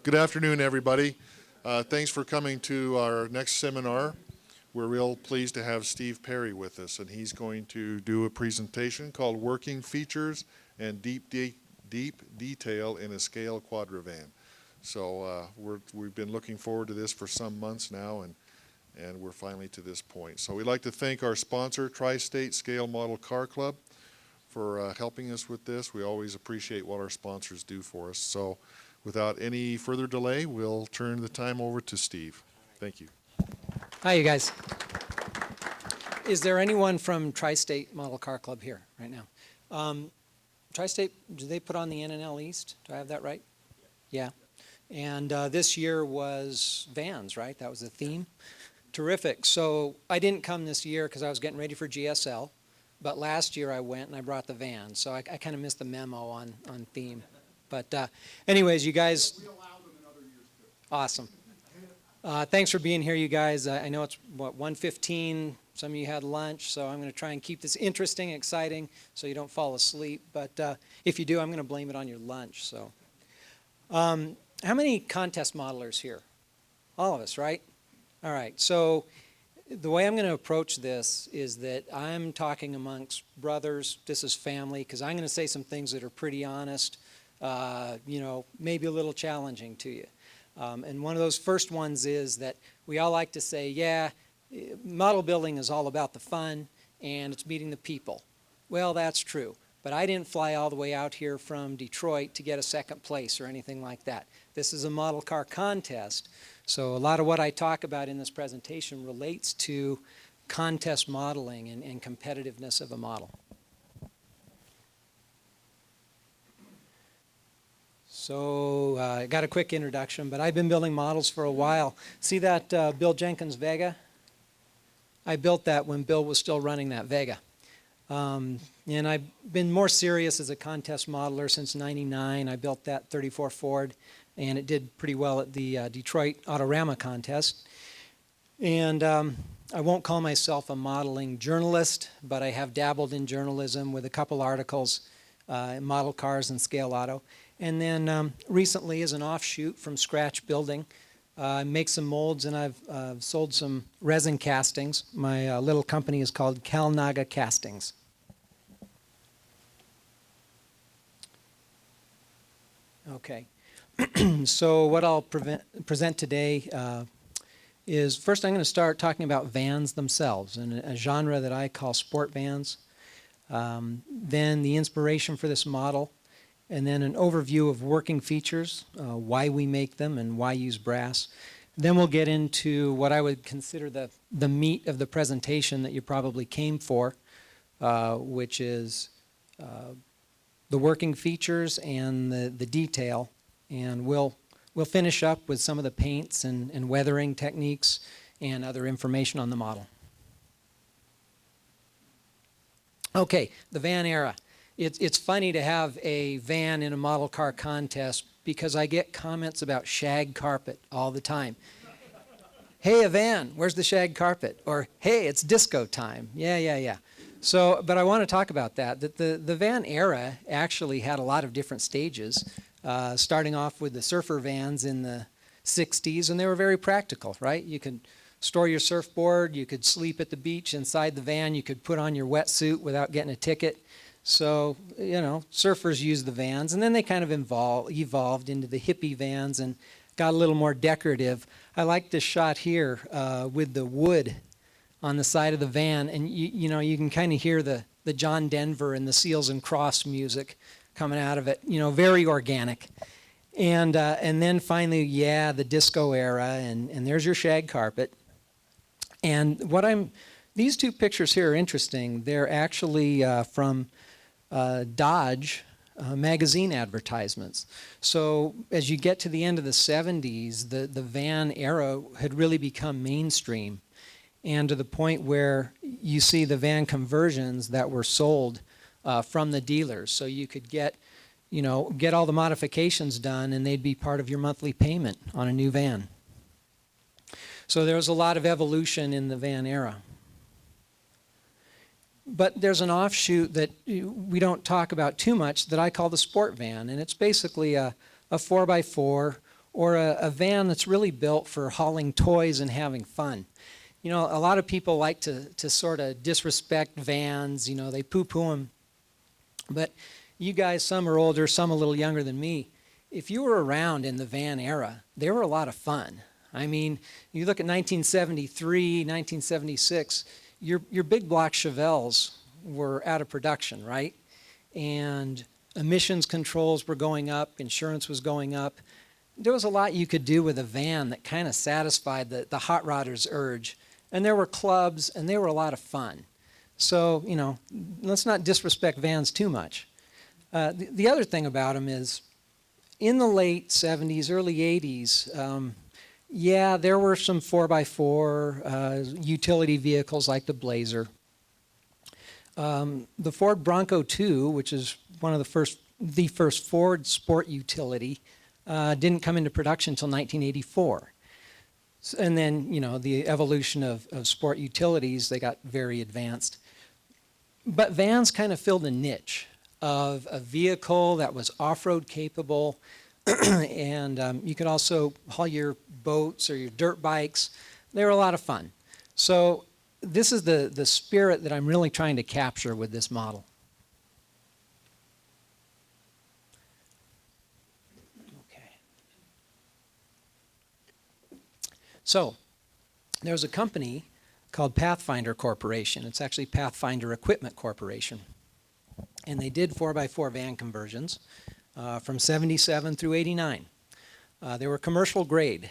Good afternoon, everybody. Thanks for coming to our next seminar. We're real pleased to have Steve Perry with us, and he's going to do a presentation called Working Features and Deep Detail in a Scale Quadravan. So we've been looking forward to this for some months now, and we're finally to this point. So we'd like to thank our sponsor, Tri-State Scale Model Car Club, for helping us with this. We always appreciate what our sponsors do for us. So without any further delay, we'll turn the time over to Steve. Thank you. Hi, you guys. Is there anyone from Tri-State Model Car Club here right now? Tri-State, do they put on the NNL East? Do I have that right? Yeah. And this year was vans, right? That was the theme. Terrific. So I didn't come this year because I was getting ready for GSL, but last year I went and I brought the van. So I kind of missed the memo on theme. But anyways, you guys. We allow them in other years too. Awesome. Thanks for being here, you guys. I know it's, 1:15. Some of you had lunch, so I'm going to try and keep this interesting, exciting, so you don't fall asleep. But if you do, I'm going to blame it on your lunch. So, how many contest modelers here? All of us, right? All right. So the way I'm going to approach this is that I'm talking amongst brothers. This is family, because I'm going to say some things that are pretty honest. Maybe a little challenging to you. And one of those first ones is that we all like to say, yeah, model building is all about the fun and it's meeting the people. Well, that's true. But I didn't fly all the way out here from Detroit to get a second place or anything like that. This is a model car contest. So a lot of what I talk about in this presentation relates to contest modeling and competitiveness of a model. So I got a quick introduction, but I've been building models for a while. See that Bill Jenkins Vega? I built that when Bill was still running that Vega. And I've been more serious as a contest modeler since '99. I built that 34 Ford, and it did pretty well at the Detroit Autorama contest. And I won't call myself a modeling journalist, but I have dabbled in journalism with a couple articles in model cars and scale auto. And then recently, as an offshoot from scratch building, I make some molds, and I've sold some resin castings. My little company is called Kalnaga Castings. Okay. So what I'll present today is, first I'm going to start talking about vans themselves, and a genre that I call sport vans. Then the inspiration for this model, and then an overview of working features, why we make them and why use brass. Then we'll get into what I would consider the meat of the presentation that you probably came for, which is the working features and the detail. And we'll finish up with some of the paints and weathering techniques and other information on the model. Okay, the van era. It's funny to have a van in a model car contest because I get comments about shag carpet all the time. Hey, a van, where's the shag carpet? Or, hey, it's disco time. Yeah. So, but I want to talk about that the van era actually had a lot of different stages, starting off with the surfer vans in the 60s, and they were very practical, right? You could store your surfboard, you could sleep at the beach inside the van, you could put on your wetsuit without getting a ticket. So, surfers used the vans, and then they kind of evolved into the hippie vans and got a little more decorative. I like this shot here with the wood on the side of the van, and you can kind of hear the John Denver and the Seals and Crofts music coming out of it. Very organic. And then finally, the disco era, and there's your shag carpet. And these two pictures here are interesting. They're actually from Dodge magazine advertisements. So as you get to the end of the 70s, the van era had really become mainstream, and to the point where you see the van conversions that were sold from the dealers. So you could get all the modifications done, and they'd be part of your monthly payment on a new van. So there was a lot of evolution in the van era. But there's an offshoot that we don't talk about too much that I call the sport van, and it's basically a 4x4 or a van that's really built for hauling toys and having fun. You know, a lot of people like to sort of disrespect vans, you know, they poo-poo them. But you guys, some are older, some a little younger than me. If you were around in the van era, they were a lot of fun. I mean, you look at 1973, 1976, your big block Chevelles were out of production, right? And emissions controls were going up, insurance was going up. There was a lot you could do with a van that kind of satisfied the hot rodder's urge. And there were clubs, and they were a lot of fun. So, you know, let's not disrespect vans too much. The other thing about them is, in the late 70s, early 80s, yeah, there were some 4x4 utility vehicles like the Blazer. The Ford Bronco 2, which is one of the first Ford sport utility, didn't come into production until 1984. And then, you know, the evolution of sport utilities, they got very advanced. But vans kind of filled a niche of a vehicle that was off-road capable, and you could also haul your boats or your dirt bikes. They were a lot of fun. So this is the spirit that I'm really trying to capture with this model. Okay. So there's a company called Pathfinder Corporation. It's actually Pathfinder Equipment Corporation. And they did 4x4 van conversions from 77 through 89. They were commercial grade.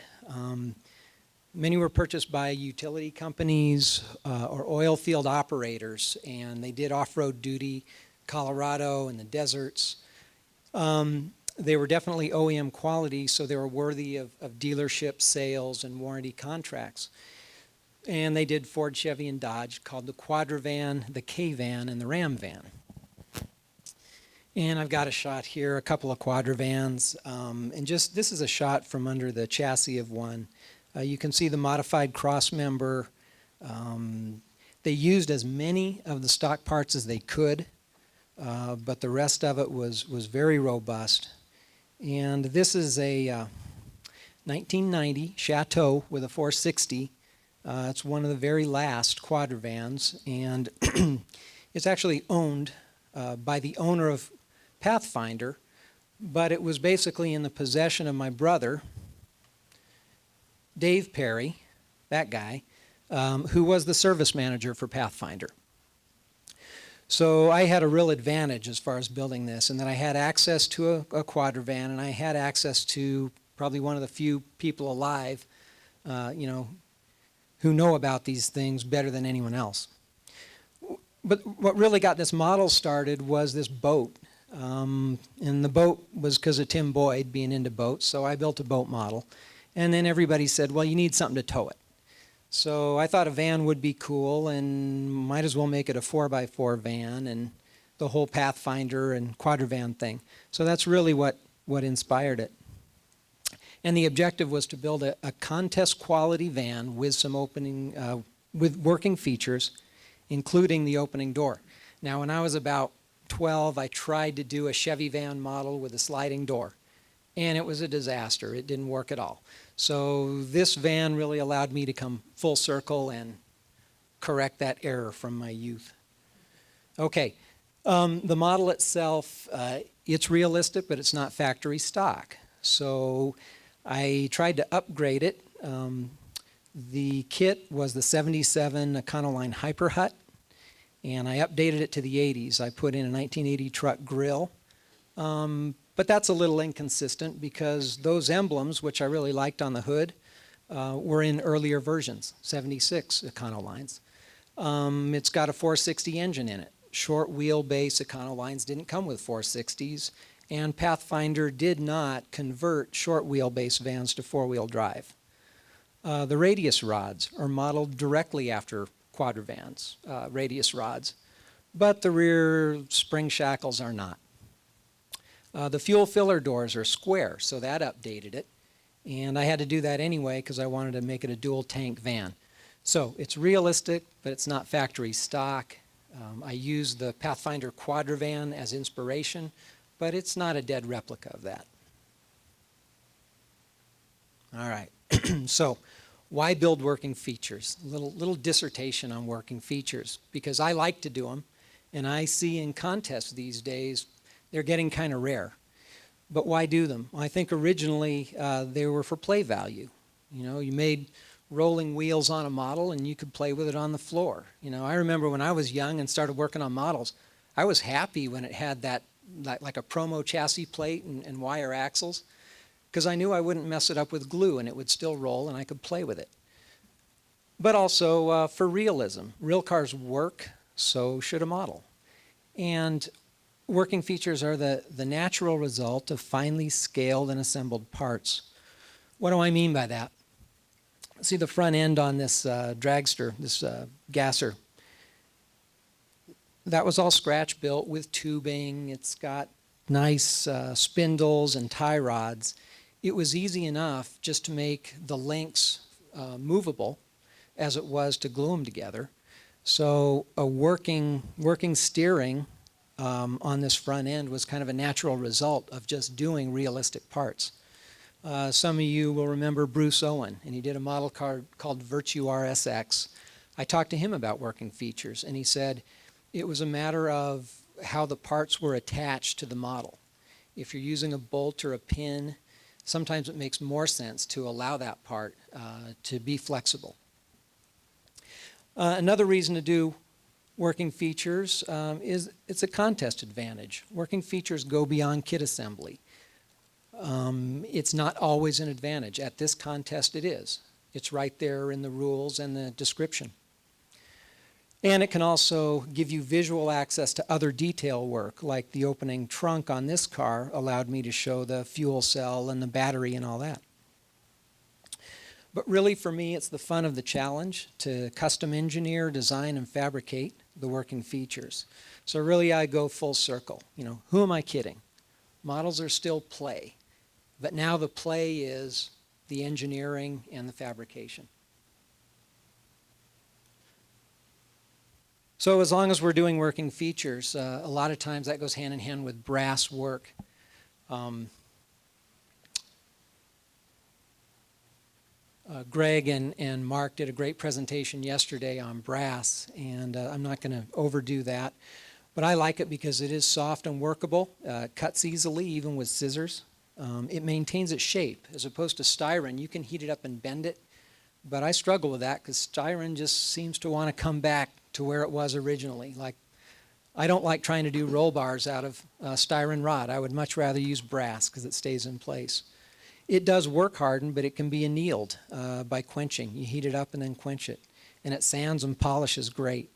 Many were purchased by utility companies or oil field operators, and they did off-road duty, Colorado and the deserts. They were definitely OEM quality, so they were worthy of dealership sales and warranty contracts. And they did Ford, Chevy, and Dodge, called the Quadravan, the K-Van, and the Ram van. And I've got a shot here, a couple of Quadravans, and just this is a shot from under the chassis of one. You can see the modified cross member. They used as many of the stock parts as they could, but the rest of it was very robust. And this is a 1990 Chateau with a 460. It's one of the very last Quadravans, and it's actually owned by the owner of Pathfinder, but it was basically in the possession of my brother, Dave Perry, that guy, who was the service manager for Pathfinder. So I had a real advantage as far as building this, and that I had access to a Quadravan, and I had access to probably one of the few people alive, you know, who know about these things better than anyone else. But what really got this model started was this boat. And the boat was because of Tim Boyd being into boats, so I built a boat model. And then everybody said, well, you need something to tow it. So I thought a van would be cool, and might as well make it a 4x4 van, and the whole Pathfinder and Quadravan thing. So that's really what inspired it. And the objective was to build a contest quality van with some with working features, including the opening door. Now, when I was about 12, I tried to do a Chevy van model with a sliding door, and it was a disaster. It didn't work at all. So this van really allowed me to come full circle and correct that error from my youth. Okay, the model itself, it's realistic, but it's not factory stock. So I tried to upgrade it. The kit was the 77 Econoline Hyper Hut, and I updated it to the 80s. I put in a 1980 truck grill, but that's a little inconsistent because those emblems, which I really liked on the hood, were in earlier versions, 76 Econolines. It's got a 460 engine in it. Short wheelbase Econolines didn't come with 460s, and Pathfinder did not convert short wheelbase vans to four-wheel drive. The radius rods are modeled directly after Quadravans, radius rods, but the rear spring shackles are not. The fuel filler doors are square, so that updated it, and I had to do that anyway because I wanted to make it a dual tank van. So it's realistic, but it's not factory stock. I used the Pathfinder Quadravan as inspiration, but it's not a dead replica of that. All right. So, why build working features? Little dissertation on working features, because I like to do them, and I see in contests these days they're getting kind of rare. But why do them? Well, I think originally they were for play value. You know, you made rolling wheels on a model and you could play with it on the floor. You know, I remember when I was young and started working on models, I was happy when it had that like a promo chassis plate and wire axles, because I knew I wouldn't mess it up with glue and it would still roll and I could play with it. But also for realism. Real cars work, so should a model. And working features are the natural result of finely scaled and assembled parts. What do I mean by that? See the front end on this dragster, this gasser. That was all scratch built with tubing. It's got nice spindles and tie rods. It was easy enough just to make the links movable as it was to glue them together. So a working steering on this front end was kind of a natural result of just doing realistic parts. Some of you will remember Bruce Owen, and he did a model car called Virtue RSX. I talked to him about working features, and he said it was a matter of how the parts were attached to the model. If you're using a bolt or a pin, sometimes it makes more sense to allow that part to be flexible. Another reason to do working features is it's a contest advantage. Working features go beyond kit assembly. It's not always an advantage. At this contest it is. It's right there in the rules and the description. And it can also give you visual access to other detail work, like the opening trunk on this car allowed me to show the fuel cell and the battery and all that. But really for me it's the fun of the challenge to custom engineer, design, and fabricate the working features. So really I go full circle. You know, who am I kidding? Models are still play, but now the play is the engineering and the fabrication. So as long as we're doing working features, a lot of times that goes hand in hand with brass work. Greg and Mark did a great presentation yesterday on brass, and I'm not going to overdo that. But I like it because it is soft and workable. It cuts easily, even with scissors. It maintains its shape. As opposed to styrene, you can heat it up and bend it. But I struggle with that because styrene just seems to want to come back to where it was originally. Like, I don't like trying to do roll bars out of styrene rod. I would much rather use brass because it stays in place. It does work harden, but it can be annealed by quenching. You heat it up and then quench it. And it sands and polishes great.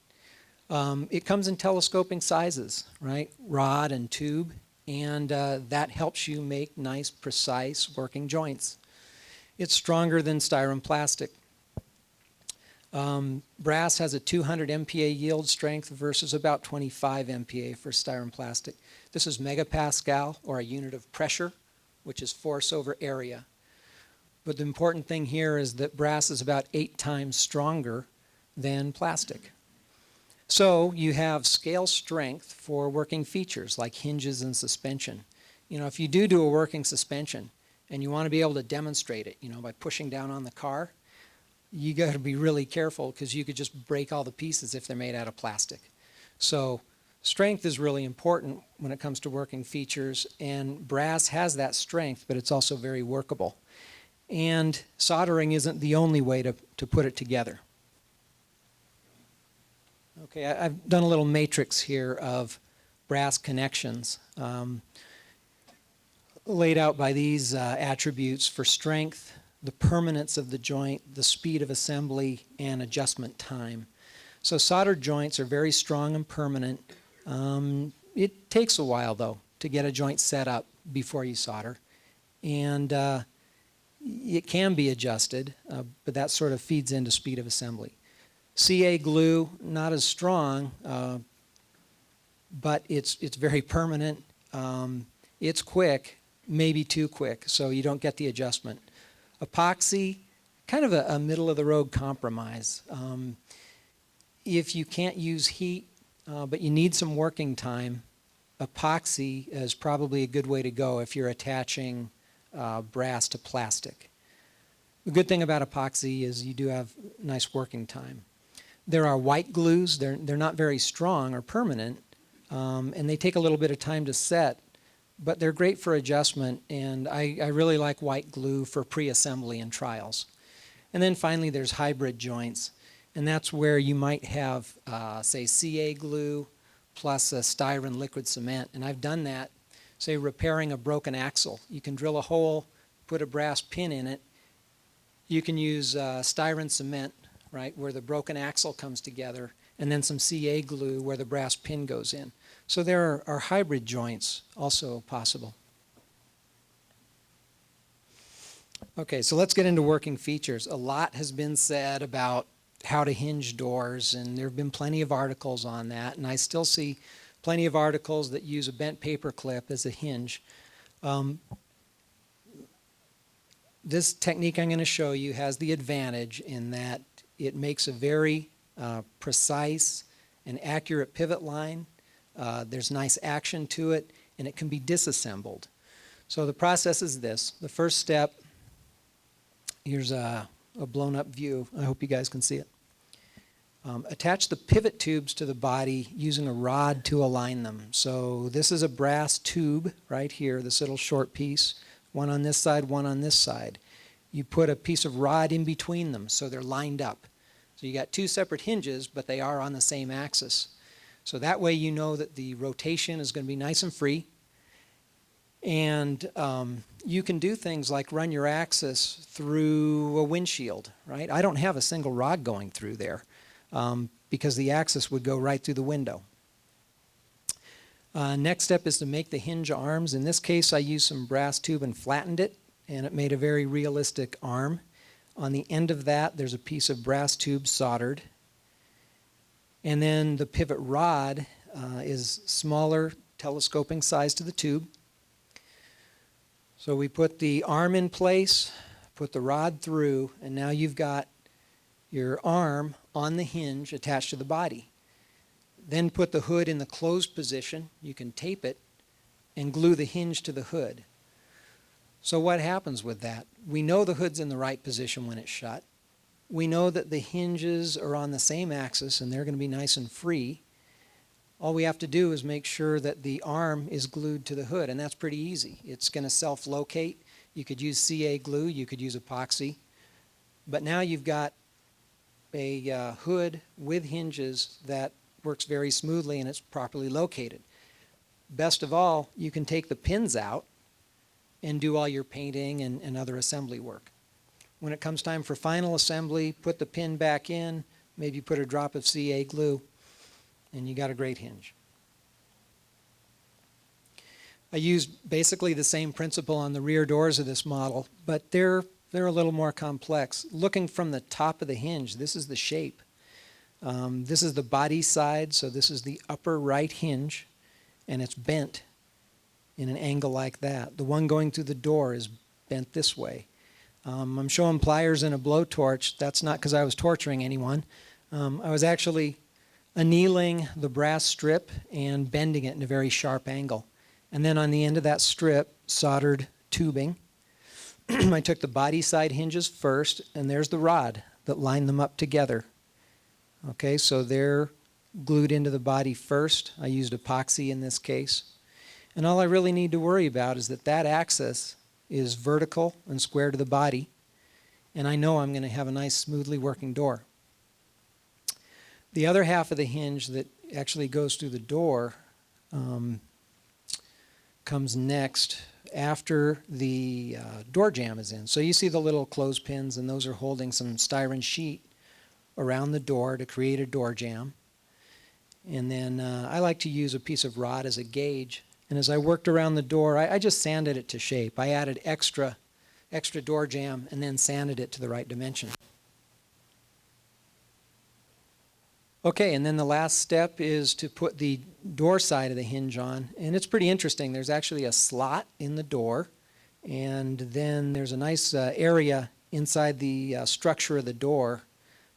It comes in telescoping sizes, right? Rod and tube. And that helps you make nice, precise working joints. It's stronger than styrene plastic. Brass has a 200 MPa yield strength versus about 25 MPa for styrene plastic. This is megapascal, or a unit of pressure, which is force over area. But the important thing here is that brass is about 8 times stronger than plastic. So you have scale strength for working features like hinges and suspension. You know, if you do a working suspension and you want to be able to demonstrate it, you know, by pushing down on the car, you got to be really careful because you could just break all the pieces if they're made out of plastic. So strength is really important when it comes to working features, and brass has that strength, but it's also very workable. And soldering isn't the only way to put it together. Okay, I've done a little matrix here of brass connections laid out by these attributes for strength, the permanence of the joint, the speed of assembly, and adjustment time. So soldered joints are very strong and permanent. It takes a while, though, to get a joint set up before you solder. And it can be adjusted, but that sort of feeds into speed of assembly. CA glue, not as strong, but it's very permanent. It's quick, maybe too quick, so you don't get the adjustment. Epoxy, kind of a middle-of-the-road compromise. If you can't use heat, but you need some working time, epoxy is probably a good way to go if you're attaching brass to plastic. The good thing about epoxy is you do have nice working time. There are white glues. They're not very strong or permanent, and they take a little bit of time to set, but they're great for adjustment, and I really like white glue for pre-assembly and trials. And then finally there's hybrid joints, and that's where you might have, say, CA glue plus a styrene liquid cement, and I've done that, say, repairing a broken axle. You can drill a hole, put a brass pin in it. You can use styrene cement, right, where the broken axle comes together, and then some CA glue where the brass pin goes in. So there are hybrid joints also possible. Okay, so let's get into working features. A lot has been said about how to hinge doors, and there have been plenty of articles on that, and I still see plenty of articles that use a bent paper clip as a hinge. This technique I'm going to show you has the advantage in that it makes a very precise and accurate pivot line. There's nice action to it, and it can be disassembled. So the process is this. The first step, here's a blown up view. I hope you guys can see it. Attach the pivot tubes to the body using a rod to align them. So this is a brass tube right here, this little short piece. One on this side, one on this side. You put a piece of rod in between them so they're lined up. So you got two separate hinges, but they are on the same axis. So that way you know that the rotation is going to be nice and free. And you can do things like run your axis through a windshield, right? I don't have a single rod going through there because the axis would go right through the window. Next step is to make the hinge arms. In this case, I used some brass tube and flattened it, and it made a very realistic arm. On the end of that, there's a piece of brass tube soldered. And then the pivot rod is smaller, telescoping size to the tube. So we put the arm in place, put the rod through, and now you've got your arm on the hinge attached to the body. Then put the hood in the closed position. You can tape it and glue the hinge to the hood. So what happens with that? We know the hood's in the right position when it's shut. We know that the hinges are on the same axis and they're going to be nice and free. All we have to do is make sure that the arm is glued to the hood, and that's pretty easy. It's going to self-locate. You could use CA glue, you could use epoxy. But now you've got a hood with hinges that works very smoothly and it's properly located. Best of all, you can take the pins out and do all your painting and other assembly work. When it comes time for final assembly, put the pin back in, maybe put a drop of CA glue, and you got a great hinge. I used basically the same principle on the rear doors of this model, but they're a little more complex. Looking from the top of the hinge, this is the shape. This is the body side, so this is the upper right hinge, and it's bent in an angle like that. The one going through the door is bent this way. I'm showing pliers and a blowtorch. That's not because I was torturing anyone. I was actually annealing the brass strip and bending it in a very sharp angle. And then on the end of that strip, soldered tubing. I took the body side hinges first, and there's the rod that lined them up together. Okay, so they're glued into the body first. I used epoxy in this case. And all I really need to worry about is that that axis is vertical and square to the body, and I know I'm going to have a nice smoothly working door. The other half of the hinge that actually goes through the door comes next after the door jamb is in. So you see the little clothespins, and those are holding some styrene sheet around the door to create a door jamb. And then I like to use a piece of rod as a gauge. And as I worked around the door, I just sanded it to shape. I added extra door jamb and then sanded it to the right dimension. Okay, and then the last step is to put the door side of the hinge on. And it's pretty interesting. There's actually a slot in the door, and then there's a nice area inside the structure of the door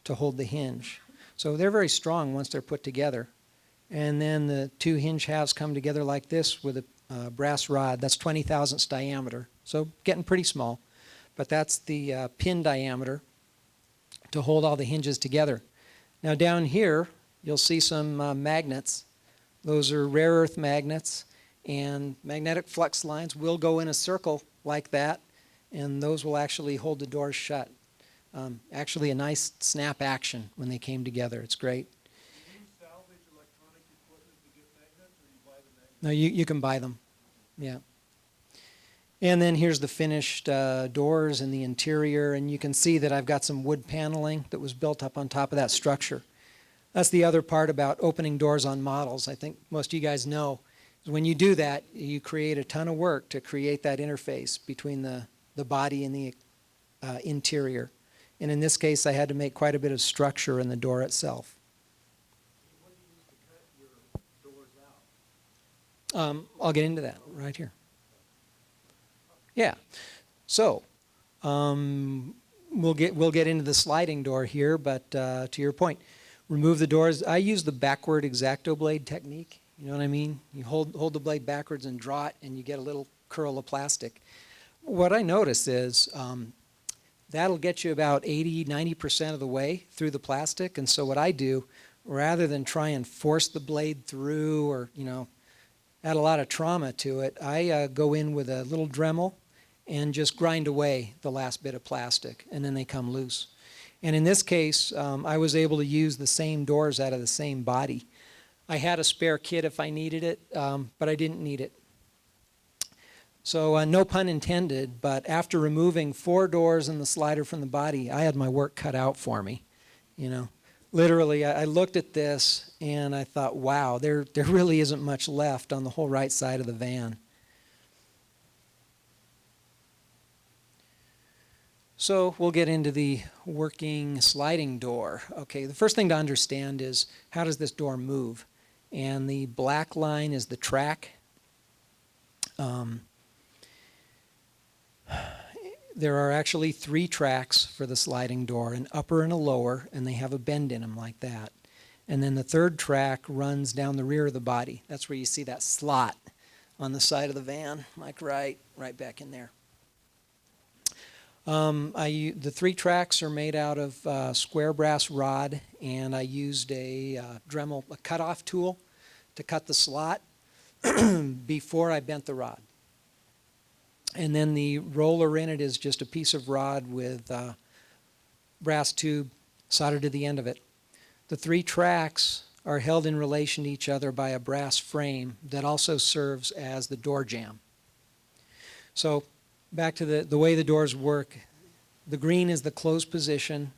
to hold the hinge. So they're very strong once they're put together. And then the two hinge halves come together like this with a brass rod. That's 20 thousandths diameter, so getting pretty small. but that's the pin diameter to hold all the hinges together. Now down here, you'll see some magnets. Those are rare earth magnets, and magnetic flux lines will go in a circle like that, and those will actually hold the doors shut. Actually a nice snap action when they came together. It's great. Do you salvage electronic equipment to get magnets, or you buy the magnets? No, you can buy them. Yeah. And then here's the finished doors and the interior, and you can see that I've got some wood paneling that was built up on top of that structure. That's the other part about opening doors on models. I think most of you guys know, is when you do that, you create a ton of work to create that interface between the body and the interior. And in this case, I had to make quite a bit of structure in the door itself. What do you use to cut your doors out? I'll get into that right here. Yeah. So we'll get into the sliding door here, but to your point, remove the doors. I use the backward X-Acto blade technique. You know what I mean? You hold the blade backwards and draw it, and you get a little curl of plastic. What I notice is that'll get you about 80-90% of the way through the plastic. And so what I do, rather than try and force the blade through or, add a lot of trauma to it, I go in with a little Dremel and just grind away the last bit of plastic, and then they come loose. And in this case, I was able to use the same doors out of the same body. I had a spare kit if I needed it, but I didn't need it. So no pun intended, but after removing 4 doors and the slider from the body, I had my work cut out for me. Literally, I looked at this and I thought, wow, there really isn't much left on the whole right side of the van. So we'll get into the working sliding door. Okay, the first thing to understand is, how does this door move? And the black line is the track. There are actually 3 tracks for the sliding door, an upper and a lower, and they have a bend in them like that. And then the 3rd track runs down the rear of the body. That's where you see that slot on the side of the van, like right back in there. The 3 tracks are made out of square brass rod, and I used a Dremel, a cutoff tool, to cut the slot before I bent the rod. And then the roller in it is just a piece of rod with a brass tube soldered to the end of it. The 3 tracks are held in relation to each other by a brass frame that also serves as the door jamb. So back to the way the doors work. The green is the closed position.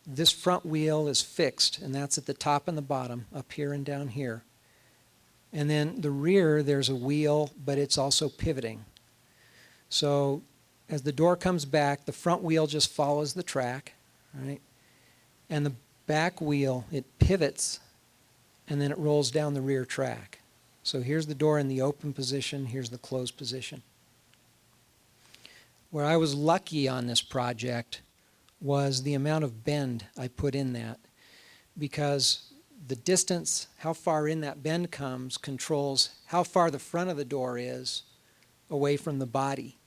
This front wheel is fixed, and that's at the top and the bottom, up here and down here. And then the rear, there's a wheel, but it's also pivoting. So as the door comes back, the front wheel just follows the track, right? And the back wheel, it pivots, and then it rolls down the rear track. So here's the door in the open position, here's the closed position. Where I was lucky on this project was the amount of bend I put in that, because the distance, how far in that bend comes, controls how far the front of the door is away from the body.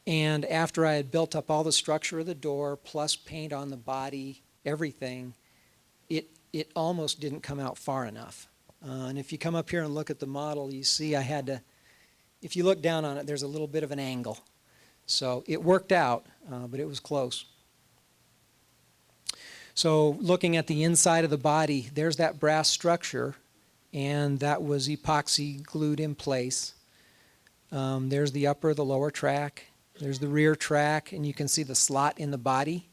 And after I had built up all the structure of the door, plus paint on the body, everything, it almost didn't come out far enough. And if you come up here and look at the model, you see I had to, if you look down on it, there's a little bit of an angle. So it worked out, but it was close. So looking at the inside of the body, there's that brass structure, and that was epoxy glued in place. There's the upper, the lower track. There's the rear track, and you can see the slot in the body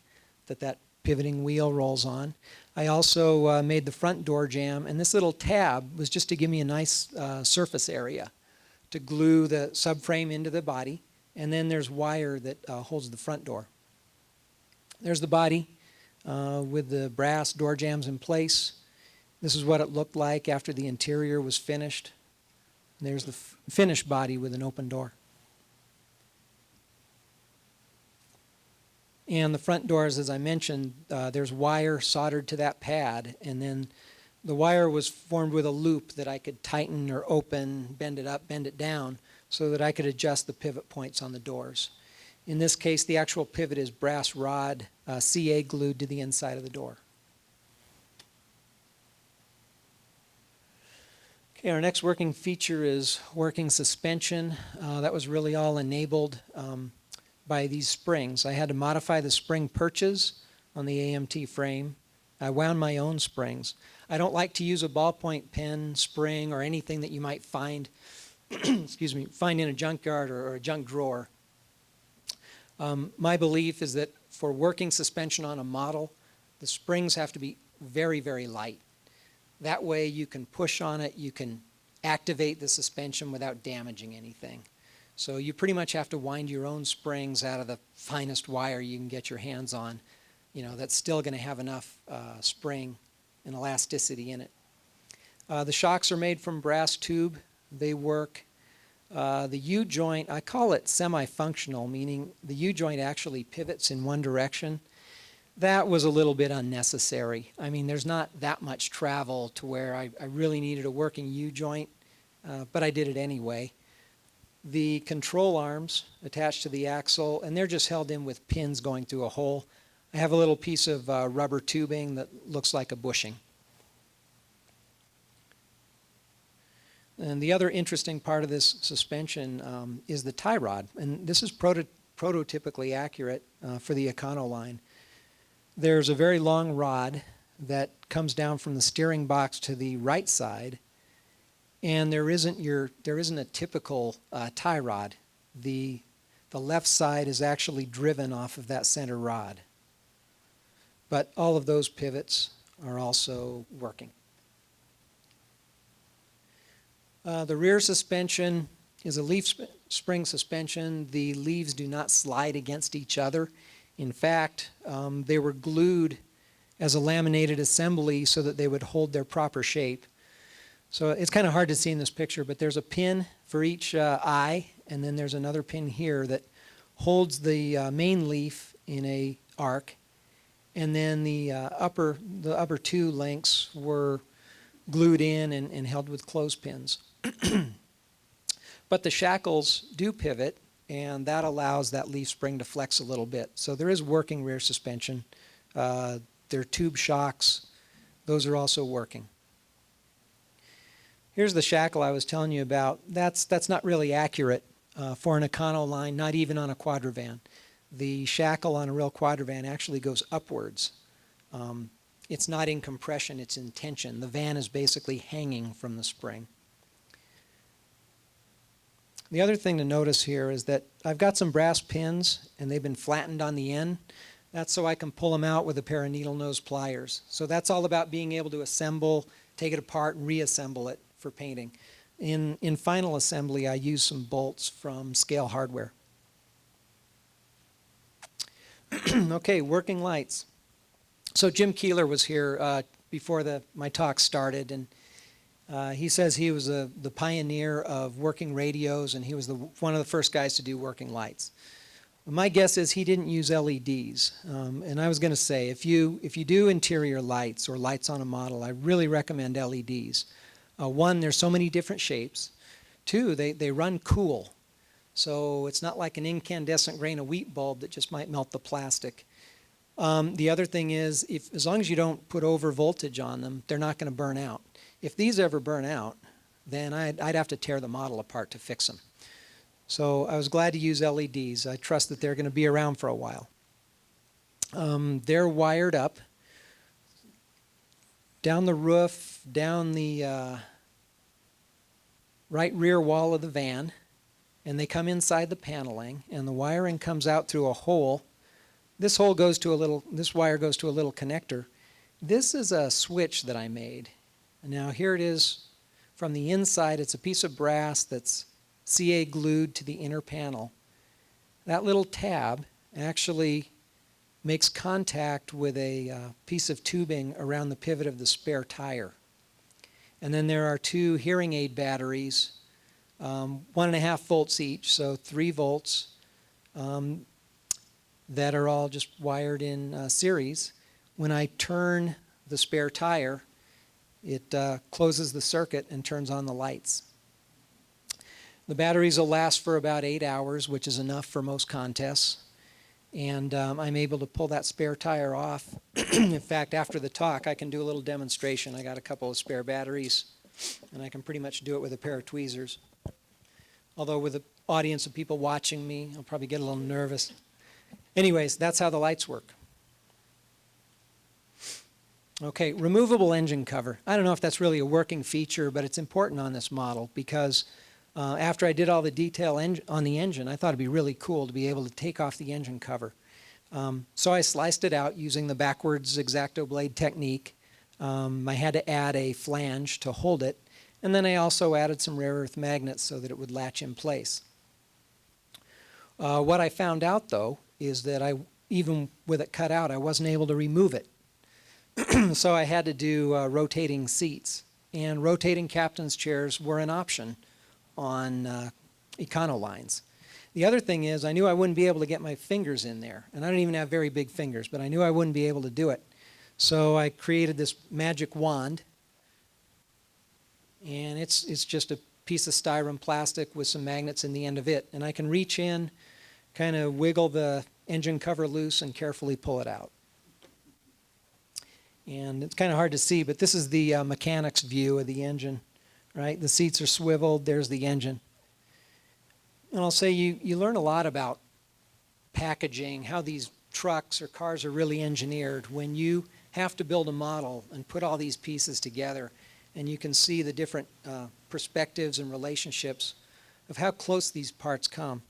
that pivoting wheel rolls on. I also made the front door jamb, and this little tab was just to give me a nice surface area to glue the subframe into the body. And then there's wire that holds the front door. There's the body with the brass door jambs in place. This is what it looked like after the interior was finished. And there's the finished body with an open door. And the front doors, as I mentioned, there's wire soldered to that pad, and then the wire was formed with a loop that I could tighten or open, bend it up, bend it down, so that I could adjust the pivot points on the doors. In this case, the actual pivot is brass rod, CA glued to the inside of the door. Okay, our next working feature is working suspension. That was really all enabled by these springs. I had to modify the spring perches on the AMT frame. I wound my own springs. I don't like to use a ballpoint pen spring or anything that you might find, excuse me, find in a junkyard or a junk drawer. My belief is that for working suspension on a model, the springs have to be very, very light. That way you can push on it, you can activate the suspension without damaging anything. So you pretty much have to wind your own springs out of the finest wire you can get your hands on, that's still going to have enough spring and elasticity in it. The shocks are made from brass tube. They work. The U-joint, I call it semi-functional, meaning the U-joint actually pivots in one direction. That was a little bit unnecessary. I mean, there's not that much travel to where I really needed a working U-joint, but I did it anyway. The control arms attached to the axle, and they're just held in with pins going through a hole. I have a little piece of rubber tubing that looks like a bushing. And the other interesting part of this suspension is the tie rod, and this is prototypically accurate for the Econo line. There's a very long rod that comes down from the steering box to the right side, and there isn't a typical tie rod. The left side is actually driven off of that center rod. But all of those pivots are also working. The rear suspension is a leaf spring suspension. The leaves do not slide against each other. In fact, they were glued as a laminated assembly so that they would hold their proper shape. So it's kind of hard to see in this picture, but there's a pin for each eye, and then there's another pin here that holds the main leaf in a arc, and then the upper two links were glued in and held with clothespins. But the shackles do pivot, and that allows that leaf spring to flex a little bit. So there is working rear suspension. There are tube shocks. Those are also working. Here's the shackle I was telling you about. That's not really accurate for an Econo line, not even on a Quadravan. The shackle on a real Quadravan actually goes upwards. It's not in compression, it's in tension. The van is basically hanging from the spring. The other thing to notice here is that I've got some brass pins and they've been flattened on the end. That's so I can pull them out with a pair of needle nose pliers. So that's all about being able to assemble, take it apart, and reassemble it for painting. In final assembly, I use some bolts from Scale Hardware. Okay, working lights. So Jim Keeler was here before my talk started, and he says he was the pioneer of working radios, and he was one of the first guys to do working lights. My guess is he didn't use LEDs, and I was going to say if you do interior lights or lights on a model, I really recommend LEDs. One, there's so many different shapes. Two, they run cool, so it's not like an incandescent grain of wheat bulb that just might melt the plastic. The other thing is, as long as you don't put over voltage on them, they're not going to burn out. If these ever burn out, then I'd have to tear the model apart to fix them. So I was glad to use LEDs. I trust that they're going to be around for a while. They're wired up down the roof, down the right rear wall of the van, and they come inside the paneling, and the wiring comes out through a hole. This wire goes to a little connector. This is a switch that I made. Now here it is from the inside. It's a piece of brass that's CA glued to the inner panel. That little tab actually makes contact with a piece of tubing around the pivot of the spare tire. And then there are two hearing aid batteries, 1.5 volts each, so 3 volts, that are all just wired in series. When I turn the spare tire, it closes the circuit and turns on the lights. The batteries will last for about 8 hours, which is enough for most contests. And I'm able to pull that spare tire off. In fact, after the talk, I can do a little demonstration. I got a couple of spare batteries, and I can pretty much do it with a pair of tweezers. Although with an audience of people watching me, I'll probably get a little nervous. Anyways, that's how the lights work. Okay, removable engine cover. I don't know if that's really a working feature, but it's important on this model because after I did all the detail on the engine, I thought it'd be really cool to be able to take off the engine cover. So I sliced it out using the backwards X-Acto blade technique. I had to add a flange to hold it, and then I also added some rare earth magnets so that it would latch in place. What I found out, though, is that even with it cut out, I wasn't able to remove it. So I had to do rotating seats, and rotating captain's chairs were an option on econo lines. The other thing is I knew I wouldn't be able to get my fingers in there, and I don't even have very big fingers, but I knew I wouldn't be able to do it. So I created this magic wand, and it's just a piece of styrofoam plastic with some magnets in the end of it, and I can reach in, kind of wiggle the engine cover loose and carefully pull it out. And it's kind of hard to see, but this is the mechanic's view of the engine, right? The seats are swiveled, there's the engine. And I'll say you learn a lot about packaging, how these trucks or cars are really engineered when you have to build a model and put all these pieces together, and you can see the different perspectives and relationships of how close these parts come.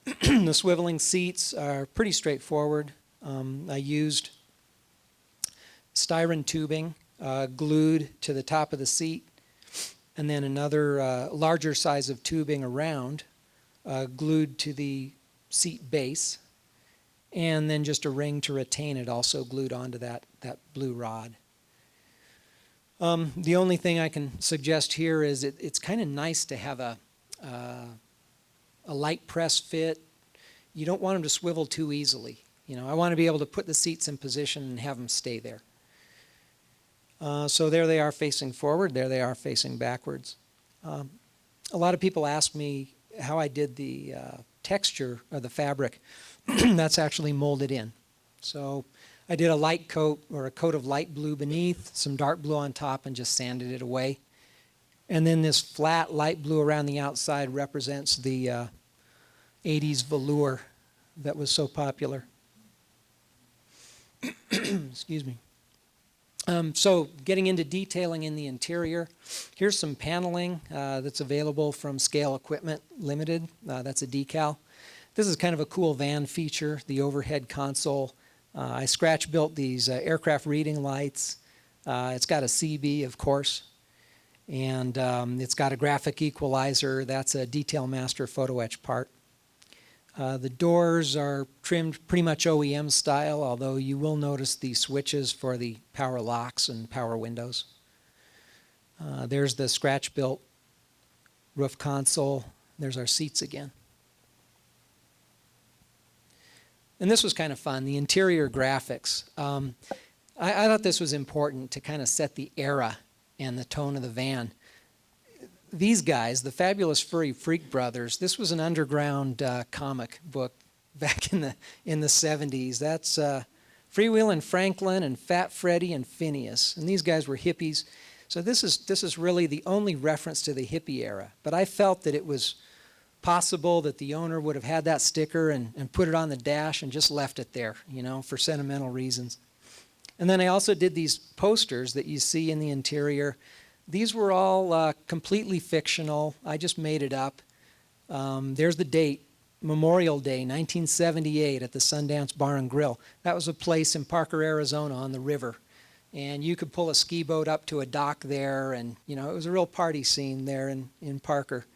The swiveling seats are pretty straightforward. I used styrene tubing glued to the top of the seat, and then another larger size of tubing around glued to the seat base, and then just a ring to retain it also glued onto that blue rod. The only thing I can suggest here is it's kind of nice to have a light press fit. You don't want them to swivel too easily. You know, I want to be able to put the seats in position and have them stay there. So there they are facing forward, there they are facing backwards. A lot of people ask me how I did the texture of the fabric. That's actually molded in. So I did a light coat or a coat of light blue beneath, some dark blue on top, and just sanded it away. And then this flat light blue around the outside represents the 80s velour that was so popular. Excuse me. So getting into detailing in the interior, here's some paneling that's available from Scale Equipment Limited. That's a decal. This is kind of a cool van feature, the overhead console. I scratch built these aircraft reading lights. It's got a CB, of course, and it's got a graphic equalizer. That's a Detail Master photo etch part. The doors are trimmed pretty much OEM style, although you will notice the switches for the power locks and power windows. There's the scratch-built roof console. There's our seats again. And this was kind of fun, the interior graphics. I thought this was important to kind of set the era and the tone of the van. These guys, the Fabulous Furry Freak Brothers, this was an underground comic book back in the 70s. That's Freewheelin' Franklin and Fat Freddy and Phineas, and these guys were hippies. So this is really the only reference to the hippie era. But I felt that it was possible that the owner would have had that sticker and put it on the dash and just left it there, you know, for sentimental reasons. And then I also did these posters that you see in the interior. These were all completely fictional. I just made it up. There's the date, Memorial Day, 1978 at the Sundance Bar and Grill. That was a place in Parker, Arizona on the river. And you could pull a ski boat up to a dock there, and you know, it was a real party scene there in Parker.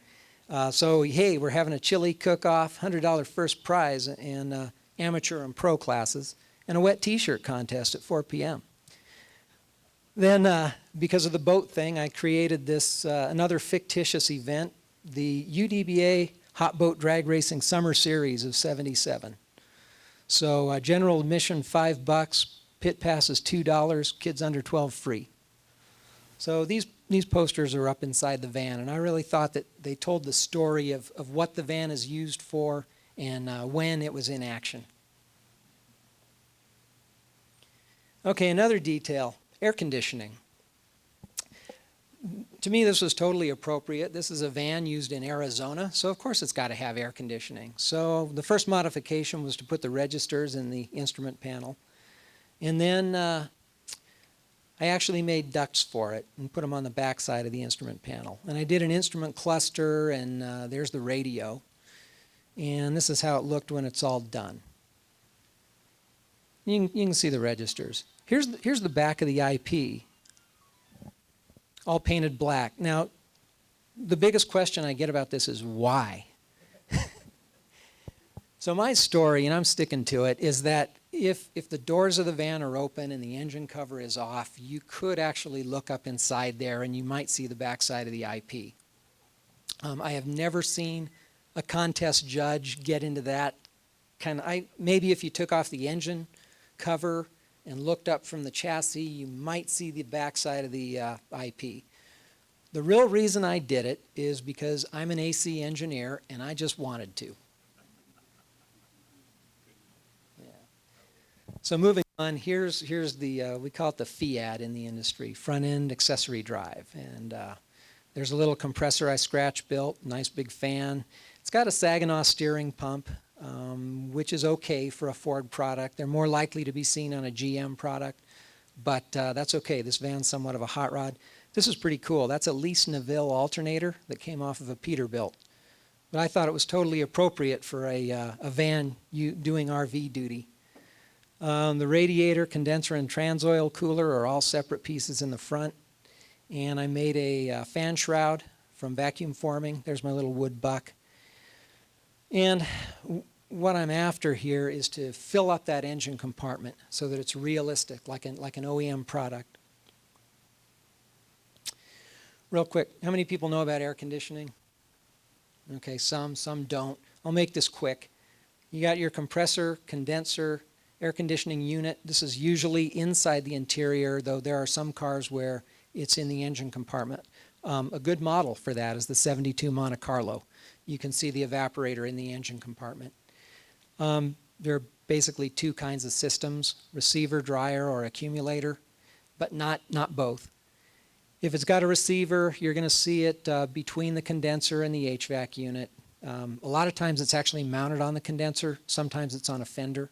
So hey, we're having a chili cook-off, $100 first prize in amateur and pro classes, and a wet t-shirt contest at 4 p.m. Then, because of the boat thing, I created this another fictitious event, the UDBA Hot Boat Drag Racing Summer Series of '77. So general admission $5, pit pass is $2, kids under 12 free. So these these posters are up inside the van, and I really thought that they told the story of what the van is used for and when it was in action. Okay, another detail, air conditioning. To me, this was totally appropriate. This is a van used in Arizona, so of course it's got to have air conditioning. So the first modification was to put the registers in the instrument panel. And then I actually made ducts for it and put them on the back side of the instrument panel. And I did an instrument cluster, and there's the radio. And this is how it looked when it's all done. You can see the registers. Here's the back of the IP, all painted black. Now, the biggest question I get about this is why? So my story, and I'm sticking to it, is that if the doors of the van are open and the engine cover is off, you could actually look up inside there and you might see the backside of the IP. I have never seen a contest judge get into that kind of, maybe if you took off the engine cover and looked up from the chassis, you might see the backside of the IP. The real reason I did it is because I'm an AC engineer and I just wanted to. Yeah. So moving on, here's the, we call it the FIAD in the industry, front end accessory drive. And there's a little compressor I scratch built, nice big fan. It's got a Saginaw steering pump, which is okay for a Ford product. They're more likely to be seen on a GM product, but that's okay. This van's somewhat of a hot rod. This is pretty cool. That's a Lease Neville alternator that came off of a Peterbilt. But I thought it was totally appropriate for a van doing RV duty. The radiator, condenser, and transoil cooler are all separate pieces in the front. And I made a fan shroud from vacuum forming. There's my little wood buck. And what I'm after here is to fill up that engine compartment so that it's realistic, like an OEM product. Real quick, how many people know about air conditioning? Okay, some don't. I'll make this quick. You got your compressor, condenser, air conditioning unit. This is usually inside the interior, though there are some cars where it's in the engine compartment. A good model for that is the 72 Monte Carlo. You can see the evaporator in the engine compartment. There are basically two kinds of systems, receiver, dryer, or accumulator, but not both. If it's got a receiver, you're going to see it between the condenser and the HVAC unit. A lot of times it's actually mounted on the condenser. Sometimes it's on a fender.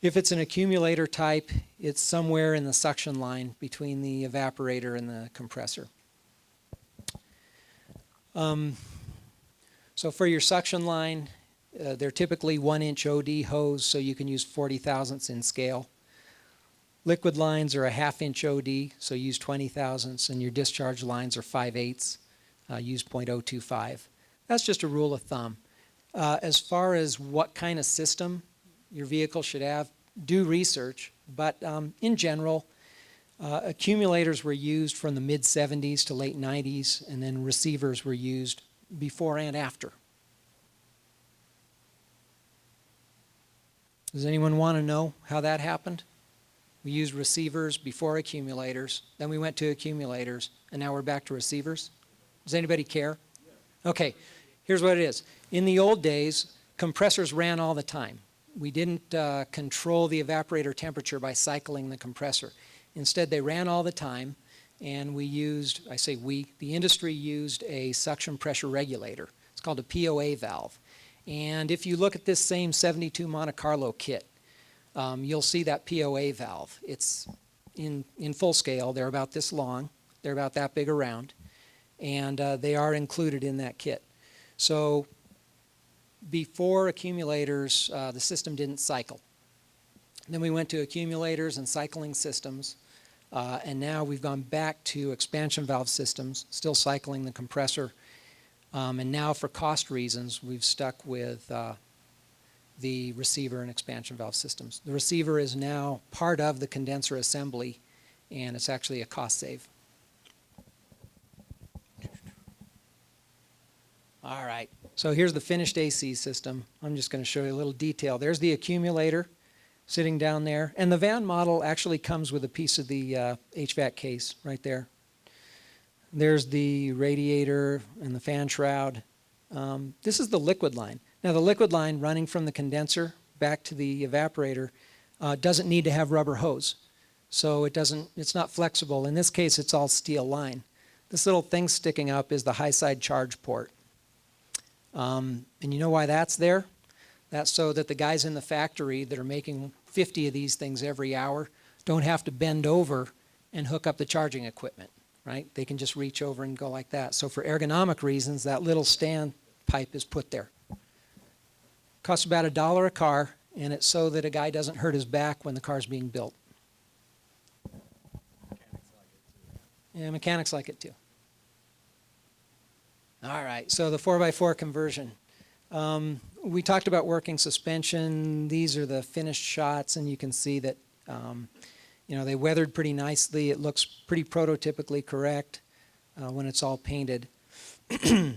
If it's an accumulator type, it's somewhere in the suction line between the evaporator and the compressor. So for your suction line, they're typically 1-inch OD hose, so you can use 40 thousandths in scale. Liquid lines are a 1/2-inch OD, so use 20 thousandths, and your discharge lines are 5/8, use 0.025. That's just a rule of thumb. As far as what kind of system your vehicle should have, do research, but in general, accumulators were used from the mid-70s to late 90s, and then receivers were used before and after. Does anyone want to know how that happened? We used receivers before accumulators, then we went to accumulators, and now we're back to receivers. Does anybody care? Okay, here's what it is. In the old days, compressors ran all the time. We didn't control the evaporator temperature by cycling the compressor. Instead, they ran all the time, and we used, I say we, the industry used a suction pressure regulator. It's called a POA valve. And if you look at this same 72 Monte Carlo kit, you'll see that POA valve. It's in full scale. They're about this long. They're about that big around. And they are included in that kit. So before accumulators, the system didn't cycle. Then we went to accumulators and cycling systems. And now we've gone back to expansion valve systems, still cycling the compressor. And now for cost reasons, we've stuck with the receiver and expansion valve systems. The receiver is now part of the condenser assembly, and it's actually a cost save. All right, so here's the finished AC system. I'm just going to show you a little detail. There's the accumulator sitting down there, and the van model actually comes with a piece of the HVAC case right there. There's the radiator and the fan shroud. This is the liquid line. Now the liquid line running from the condenser back to the evaporator doesn't need to have rubber hose. So it's not flexible. In this case, it's all steel line. This little thing sticking up is the high side charge port. And you know why that's there? That's so that the guys in the factory that are making 50 of these things every hour don't have to bend over and hook up the charging equipment, right? They can just reach over and go like that. So for ergonomic reasons, that little stand pipe is put there. Costs about $1 a car, and it's so that a guy doesn't hurt his back when the car's being built. Yeah, mechanics like it too. All right, so the 4x4 conversion. We talked about working suspension. These are the finished shots, and you can see that they weathered pretty nicely. It looks pretty prototypically correct when it's all painted. The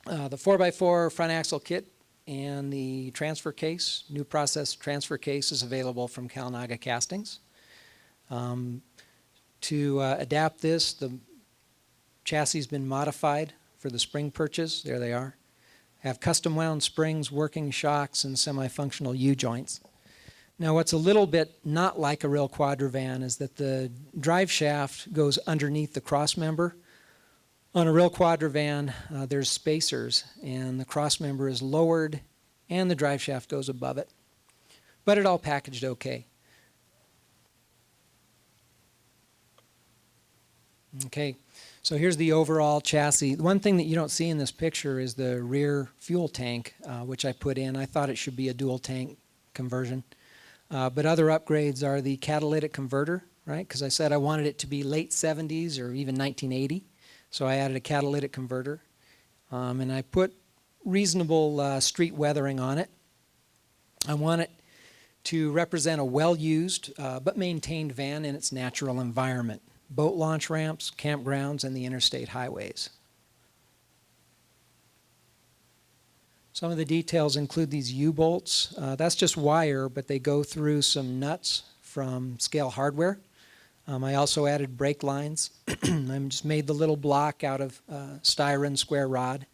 4x4 front axle kit and the transfer case, new process transfer case, is available from Kalnaga Castings. To adapt this, the chassis has been modified for the spring perches. There they are. Have custom wound springs, working shocks, and semi-functional U-joints. Now what's a little bit not like a real Quadravan is that the drive shaft goes underneath the cross member. On a real Quadravan, there's spacers, and the cross member is lowered, and the drive shaft goes above it. But it all packaged okay. Okay, so here's the overall chassis. One thing that you don't see in this picture is the rear fuel tank, which I put in. I thought it should be a dual tank conversion. But other upgrades are the catalytic converter, right? Because I said I wanted it to be late 70s or even 1980. So I added a catalytic converter. And I put reasonable street weathering on it. I want it to represent a well-used but maintained van in its natural environment. Boat launch ramps, campgrounds, and the interstate highways. Some of the details include these U-bolts. That's just wire, but they go through some nuts from Scale Hardware. I also added brake lines. I just made the little block out of styrene square rod.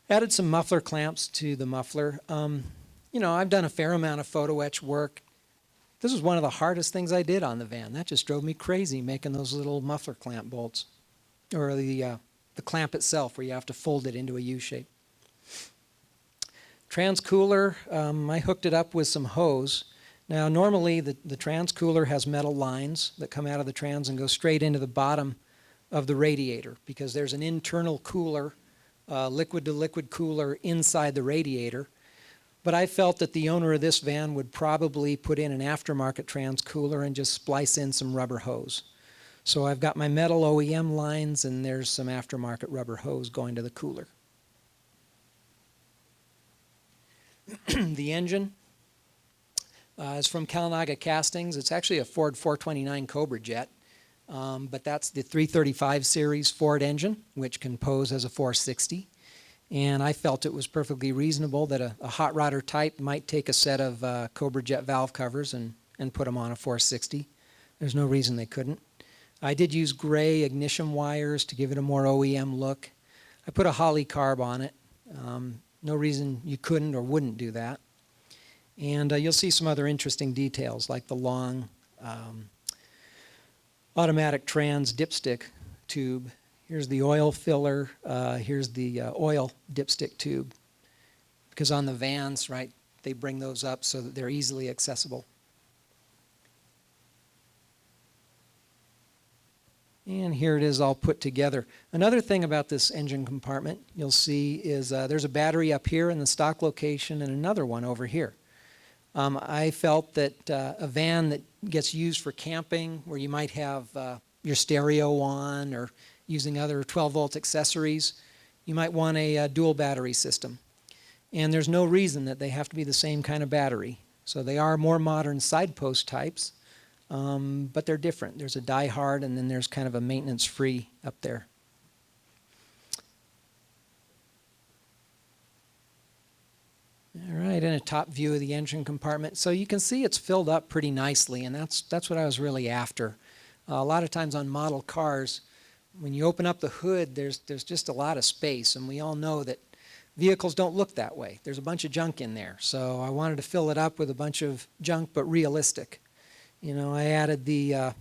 Added some muffler clamps to the muffler. I've done a fair amount of photo etch work. This was one of the hardest things I did on the van. That just drove me crazy, making those little muffler clamp bolts, or the clamp itself, where you have to fold it into a U shape. Transcooler, I hooked it up with some hose. Now, normally the transcooler has metal lines that come out of the trans and go straight into the bottom of the radiator, because there's an internal cooler, liquid-to-liquid cooler inside the radiator. But I felt that the owner of this van would probably put in an aftermarket transcooler and just splice in some rubber hose. So I've got my metal OEM lines, and there's some aftermarket rubber hose going to the cooler. The engine is from Kalnaga Castings. It's actually a Ford 429 Cobra Jet, but that's the 335 series Ford engine, which can pose as a 460. And I felt it was perfectly reasonable that a hot rodder type might take a set of Cobra Jet valve covers and put them on a 460. There's no reason they couldn't. I did use gray ignition wires to give it a more OEM look. I put a Holley carb on it. No reason you couldn't or wouldn't do that. And you'll see some other interesting details, like the long automatic trans dipstick tube. Here's the oil filler. Here's the oil dipstick tube. Because on the vans, right, they bring those up so that they're easily accessible. And here it is all put together. Another thing about this engine compartment you'll see is there's a battery up here in the stock location and another one over here. I felt that a van that gets used for camping, where you might have your stereo on or using other 12-volt accessories, you might want a dual battery system. And there's no reason that they have to be the same kind of battery. So they are more modern side post types, but they're different. There's a die-hard, and then there's kind of a maintenance-free up there. All right, and a top view of the engine compartment. So you can see it's filled up pretty nicely, and that's what I was really after. A lot of times on model cars, when you open up the hood, there's just a lot of space, and we all know that vehicles don't look that way. There's a bunch of junk in there, so I wanted to fill it up with a bunch of junk, but realistic. You know, I added the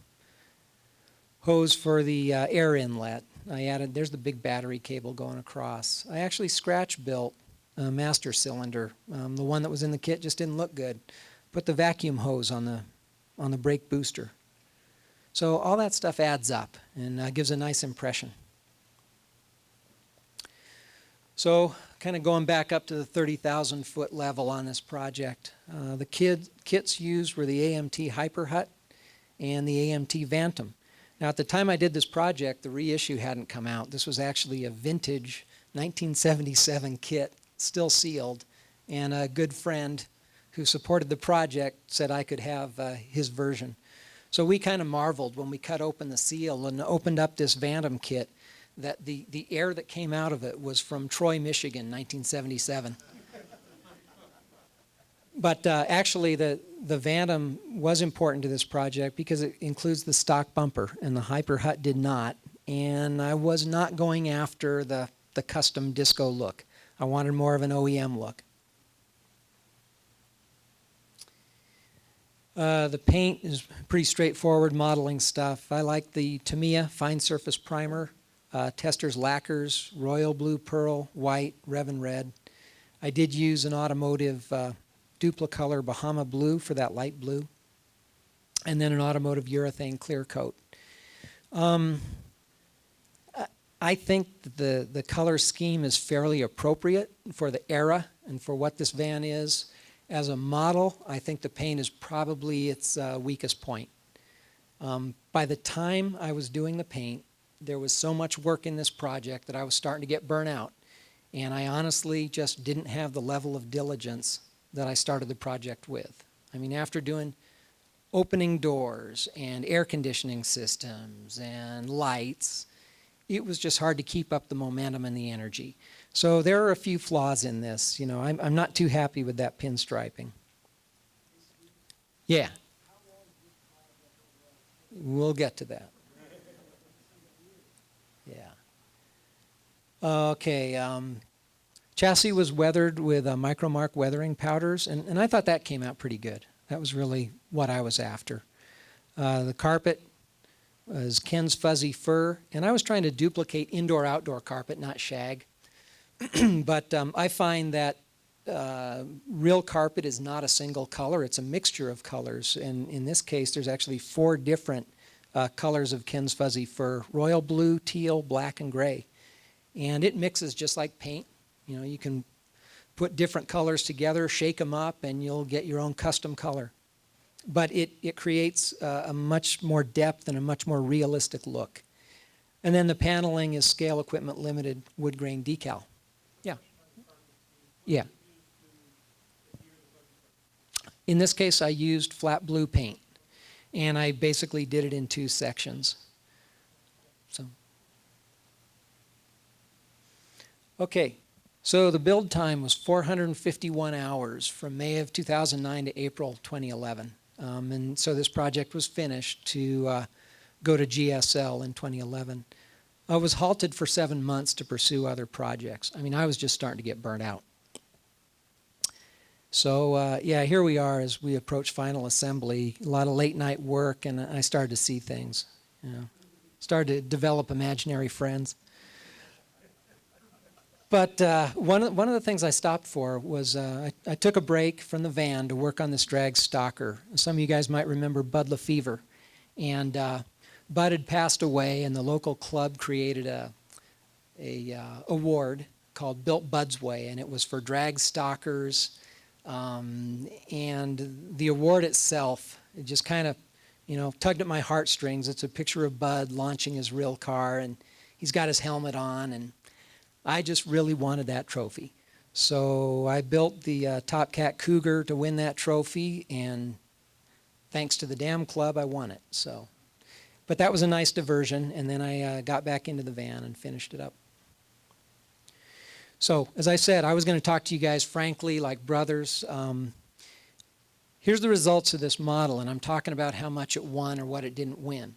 hose for the air inlet. There's the big battery cable going across. I actually scratch built a master cylinder. The one that was in the kit just didn't look good. Put the vacuum hose on the brake booster. So all that stuff adds up and gives a nice impression. So kind of going back up to the 30,000 foot level on this project. The kits used were the AMT Hyper Hut and the AMT Vantum. Now at the time I did this project, the reissue hadn't come out. This was actually a vintage 1977 kit, still sealed, and a good friend who supported the project said I could have his version. So we kind of marveled when we cut open the seal and opened up this Vantum kit that the air that came out of it was from Troy, Michigan, 1977. But actually the Vantum was important to this project because it includes the stock bumper, and the Hyper Hut did not. And I was not going after the custom disco look. I wanted more of an OEM look. The paint is pretty straightforward modeling stuff. I like the Tamiya Fine Surface Primer, Testors Lacquers, Royal Blue Pearl, White, Revan Red. I did use an automotive Duplicolor Bahama Blue for that light blue, and then an automotive urethane clear coat. I think that the color scheme is fairly appropriate for the era and for what this van is. As a model, I think the paint is probably its weakest point. By the time I was doing the paint, there was so much work in this project that I was starting to get burnt out. And I honestly just didn't have the level of diligence that I started the project with. I mean, after doing opening doors and air conditioning systems and lights, it was just hard to keep up the momentum and the energy. So there are a few flaws in this. You know, I'm not too happy with that pinstriping. Yeah. We'll get to that. Yeah. Okay. Chassis was weathered with Micromark weathering powders, and I thought that came out pretty good. That was really what I was after. The carpet was Ken's Fuzzy Fur, and I was trying to duplicate indoor-outdoor carpet, not shag. But I find that real carpet is not a single color. It's a mixture of colors. And in this case, there's actually 4 different colors of Ken's Fuzzy Fur: royal blue, teal, black, and gray. And it mixes just like paint. You know, you can put different colors together, shake them up, and you'll get your own custom color. But it creates a much more depth and a much more realistic look. And then the paneling is Scale Equipment Limited wood grain decal. Yeah. Yeah. In this case, I used flat blue paint, and I basically did it in 2 sections. So, okay. So the build time was 451 hours from May of 2009 to April 2011. And so this project was finished to go to GSL in 2011. I was halted for 7 months to pursue other projects. I mean, I was just starting to get burnt out. So yeah, here we are as we approach final assembly. A lot of late night work, and I started to see things. You know, started to develop imaginary friends. But one of the things I stopped for was I took a break from the van to work on this drag stalker. Some of you guys might remember Bud Lefevre. And Bud had passed away, and the local club created a award called Built Bud's Way, and it was for drag stalkers. And the award itself, it just kind of, you know, tugged at my heartstrings. It's a picture of Bud launching his real car, and he's got his helmet on, and I just really wanted that trophy. So I built the Top Cat Cougar to win that trophy, and thanks to the Dam Club, I won it. So, but that was a nice diversion, and then I got back into the van and finished it up. So, as I said, I was going to talk to you guys frankly, like brothers. Here's the results of this model, and I'm talking about how much it won or what it didn't win.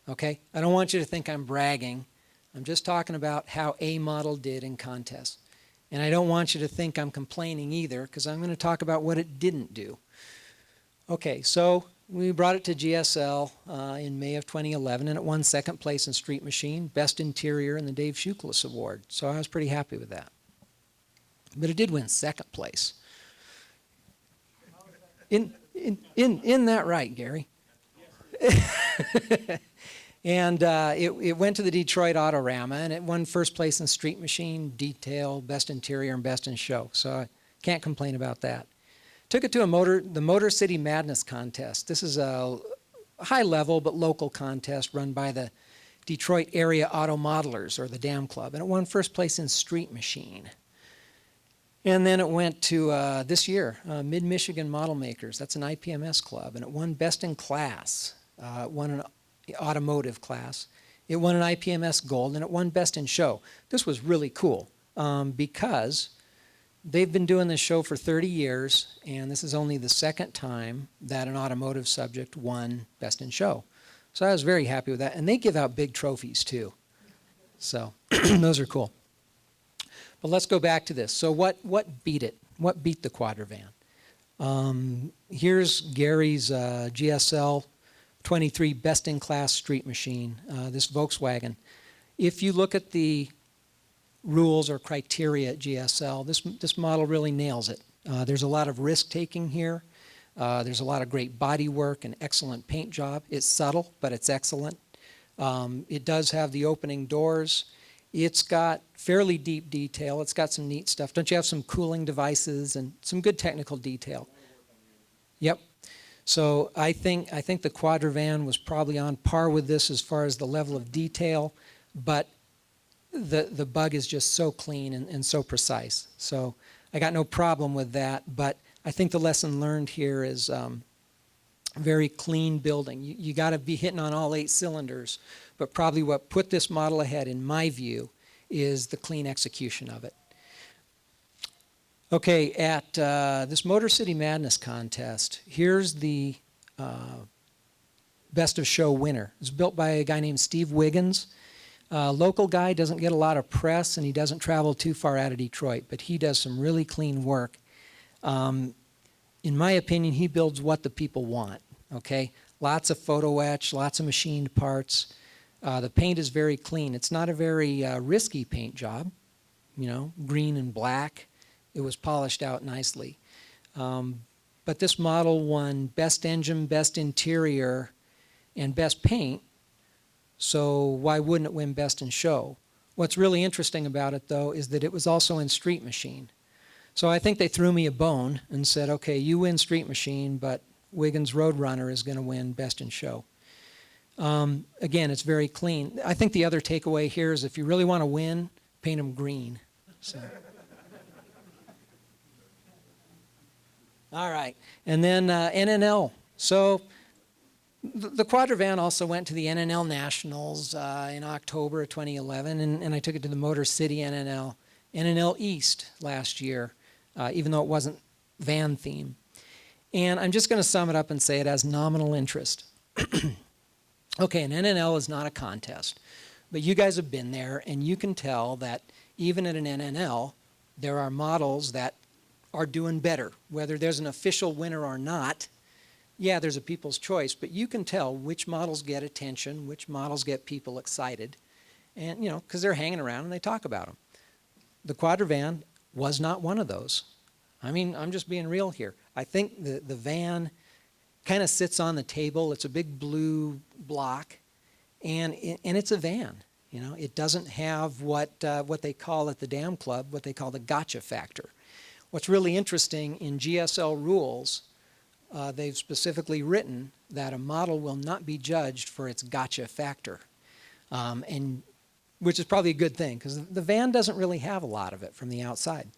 Okay? I don't want you to think I'm bragging. I'm just talking about how a model did in contests. And I don't want you to think I'm complaining either, because I'm going to talk about what it didn't do. Okay, so we brought it to GSL in May of 2011, and it won second place in Street Machine, Best Interior in the Dave Schuchlis Award. So I was pretty happy with that. But it did win second place. In that right, Gary? And it went to the Detroit Autorama, and it won first place in Street Machine, Detail, Best Interior, and Best in Show. So I can't complain about that. Took it to the Motor City Madness contest. This is a high level but local contest run by the Detroit Area Auto Modelers, or the DAM Club, and it won first place in Street Machine. And then it went to this year, Mid-Michigan Model Makers. That's an IPMS club, and it won Best in Class. It won an automotive class. It won an IPMS Gold, and it won Best in Show. This was really cool because they've been doing this show for 30 years, and this is only the second time that an automotive subject won Best in Show. So I was very happy with that. And they give out big trophies, too. So those are cool. But let's go back to this. So what beat it? What beat the Quadravan? Here's Gary's GSL 23 best-in-class street machine, this Volkswagen. If you look at the rules or criteria at GSL, this model really nails it. There's a lot of risk-taking here. There's a lot of great body work and excellent paint job. It's subtle, but it's excellent. It does have the opening doors. It's got fairly deep detail. It's got some neat stuff. Don't you have some cooling devices and some good technical detail? Yep. So I think the Quadravan was probably on par with this as far as the level of detail, but the bug is just so clean and so precise. So I got no problem with that, but I think the lesson learned here is very clean building. You got to be hitting on all 8 cylinders, but probably what put this model ahead, in my view, is the clean execution of it. Okay, at this Motor City Madness contest, here's the Best of Show winner. It was built by a guy named Steve Wiggins. Local guy, doesn't get a lot of press, and he doesn't travel too far out of Detroit, but he does some really clean work. In my opinion, he builds what the people want, okay? Lots of photo etch, lots of machined parts. The paint is very clean. It's not a very risky paint job, you know, green and black. It was polished out nicely. But this model won Best Engine, Best Interior, and Best Paint, so why wouldn't it win Best in Show? What's really interesting about it, though, is that it was also in Street Machine. So I think they threw me a bone and said, okay, you win Street Machine, but Wiggins Roadrunner is going to win Best in Show. Again, it's very clean. I think the other takeaway here is if you really want to win, paint them green. So. All right, and then NNL. So the Quadravan also went to the NNL Nationals in October of 2011, and I took it to the Motor City NNL East last year, even though it wasn't van theme. And I'm just going to sum it up and say it has nominal interest. Okay, an NNL is not a contest, but you guys have been there, and you can tell that even at an NNL, there are models that are doing better. Whether there's an official winner or not, yeah, there's a people's choice, but you can tell which models get attention, which models get people excited, and, you know, because they're hanging around and they talk about them. The Quadravan was not one of those. I mean, I'm just being real here. I think the van kind of sits on the table. It's a big blue block, and it's a van. You know, it doesn't have what they call at the DAM Club, what they call the gotcha factor. What's really interesting in GSL rules, they've specifically written that a model will not be judged for its gotcha factor, and which is probably a good thing because the van doesn't really have a lot of it from the outside.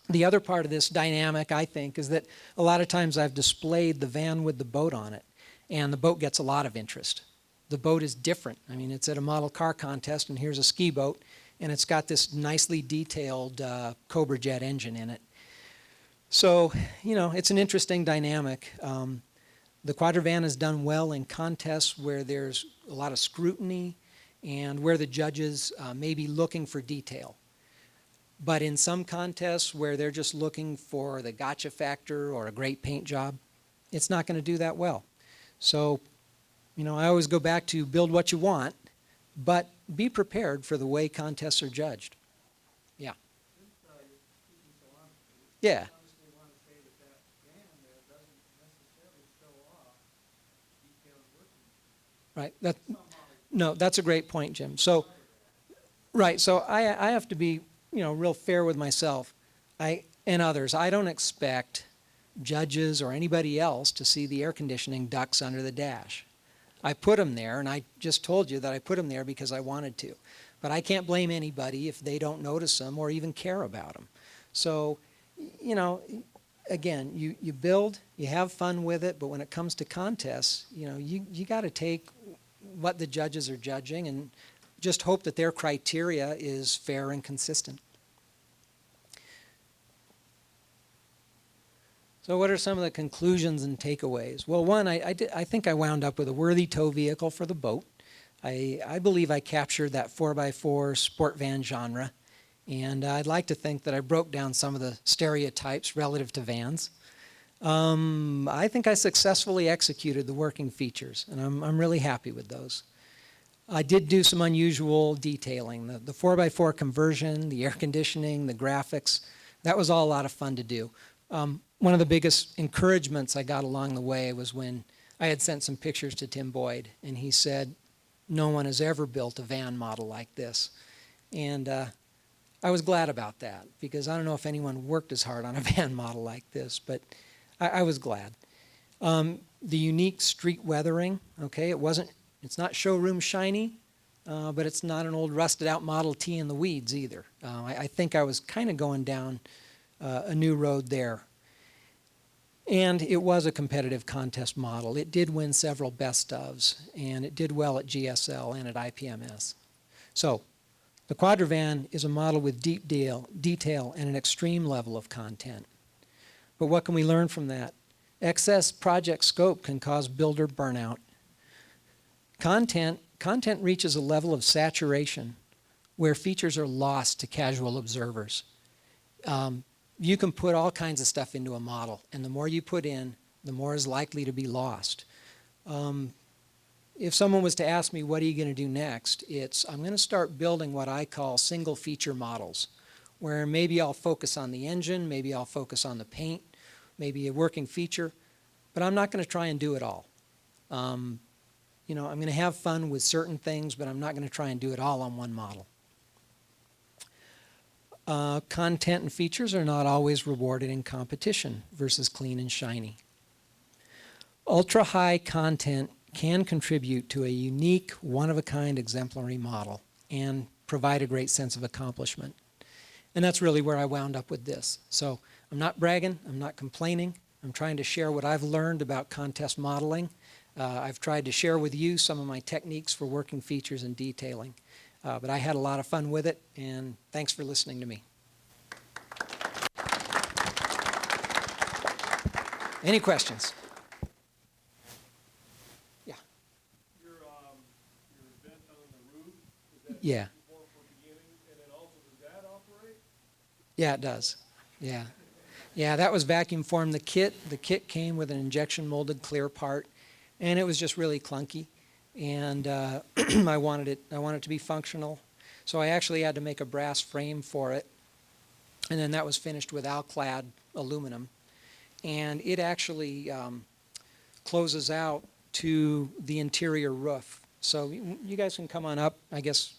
The other part of this dynamic, I think, is that a lot of times I've displayed the van with the boat on it, and the boat gets a lot of interest. The boat is different. I mean, it's at a model car contest, and here's a ski boat, and it's got this nicely detailed Cobra Jet engine in it. So, you know, it's an interesting dynamic. The Quadravan has done well in contests where there's a lot of scrutiny and where the judges may be looking for detail. But in some contests where they're just looking for the gotcha factor or a great paint job, it's not going to do that well. So, you know, I always go back to build what you want, but be prepared for the way contests are judged. Yeah. Since you're speaking so honestly, Yeah. I honestly want to say that that van there doesn't necessarily show off detailed working. Right. That, Somehow no, that's a great point, Jim. So, right. So I have to be, you know, real fair with myself and others. I don't expect judges or anybody else to see the air conditioning ducts under the dash. I put them there, and I just told you that I put them there because I wanted to. But I can't blame anybody if they don't notice them or even care about them. So, you know, again, you build, you have fun with it, but when it comes to contests, you know, you got to take what the judges are judging and just hope that their criteria is fair and consistent. So what are some of the conclusions and takeaways? Well, one, I think I wound up with a worthy tow vehicle for the boat. I believe I captured that 4x4 sport van genre, and I'd like to think that I broke down some of the stereotypes relative to vans. I think I successfully executed the working features, and I'm really happy with those. I did do some unusual detailing, the 4x4 conversion, the air conditioning, the graphics. That was all a lot of fun to do. One of the biggest encouragements I got along the way was when I had sent some pictures to Tim Boyd, and he said, no one has ever built a van model like this. And I was glad about that, because I don't know if anyone worked as hard on a van model like this, but I was glad. The unique street weathering, okay, it's not showroom shiny, but it's not an old rusted out Model T in the weeds either. I think I was kind of going down a new road there. And it was a competitive contest model. It did win several best ofs, and it did well at GSL and at IPMS. So the Quadravan is a model with deep detail and an extreme level of content. But what can we learn from that? Excess project scope can cause builder burnout. Content reaches a level of saturation where features are lost to casual observers. You can put all kinds of stuff into a model, and the more you put in, the more is likely to be lost. If someone was to ask me, what are you going to do next? I'm going to start building what I call single feature models, where maybe I'll focus on the engine, maybe I'll focus on the paint, maybe a working feature, but I'm not going to try and do it all. You know, I'm going to have fun with certain things, but I'm not going to try and do it all on one model. Content and features are not always rewarded in competition versus clean and shiny. Ultra-high content can contribute to a unique, one-of-a-kind exemplary model and provide a great sense of accomplishment. And that's really where I wound up with this. So I'm not bragging, I'm not complaining, I'm trying to share what I've learned about contest modeling. I've tried to share with you some of my techniques for working features and detailing. But I had a lot of fun with it, and thanks for listening to me. Any questions? Yeah. Your vent on the roof, is that Yeah. more for beginning, and then also does that operate? Yeah, it does. Yeah. Yeah, that was vacuum formed. The kit came with an injection molded clear part, and it was just really clunky. And I wanted it to be functional. So I actually had to make a brass frame for it. And then that was finished with alclad aluminum. And it actually closes out to the interior roof. So you guys can come on up, I guess,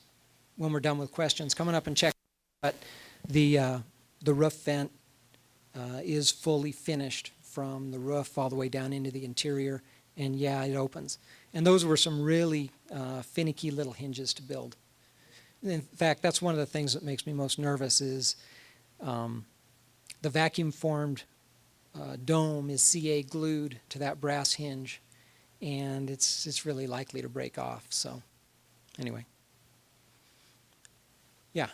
when we're done with questions. Come on up and check. But the roof vent is fully finished from the roof all the way down into the interior. And yeah, it opens. And those were some really finicky little hinges to build. In fact, that's one of the things that makes me most nervous is the vacuum-formed dome is CA glued to that brass hinge, and it's really likely to break off. So, anyway. Yeah.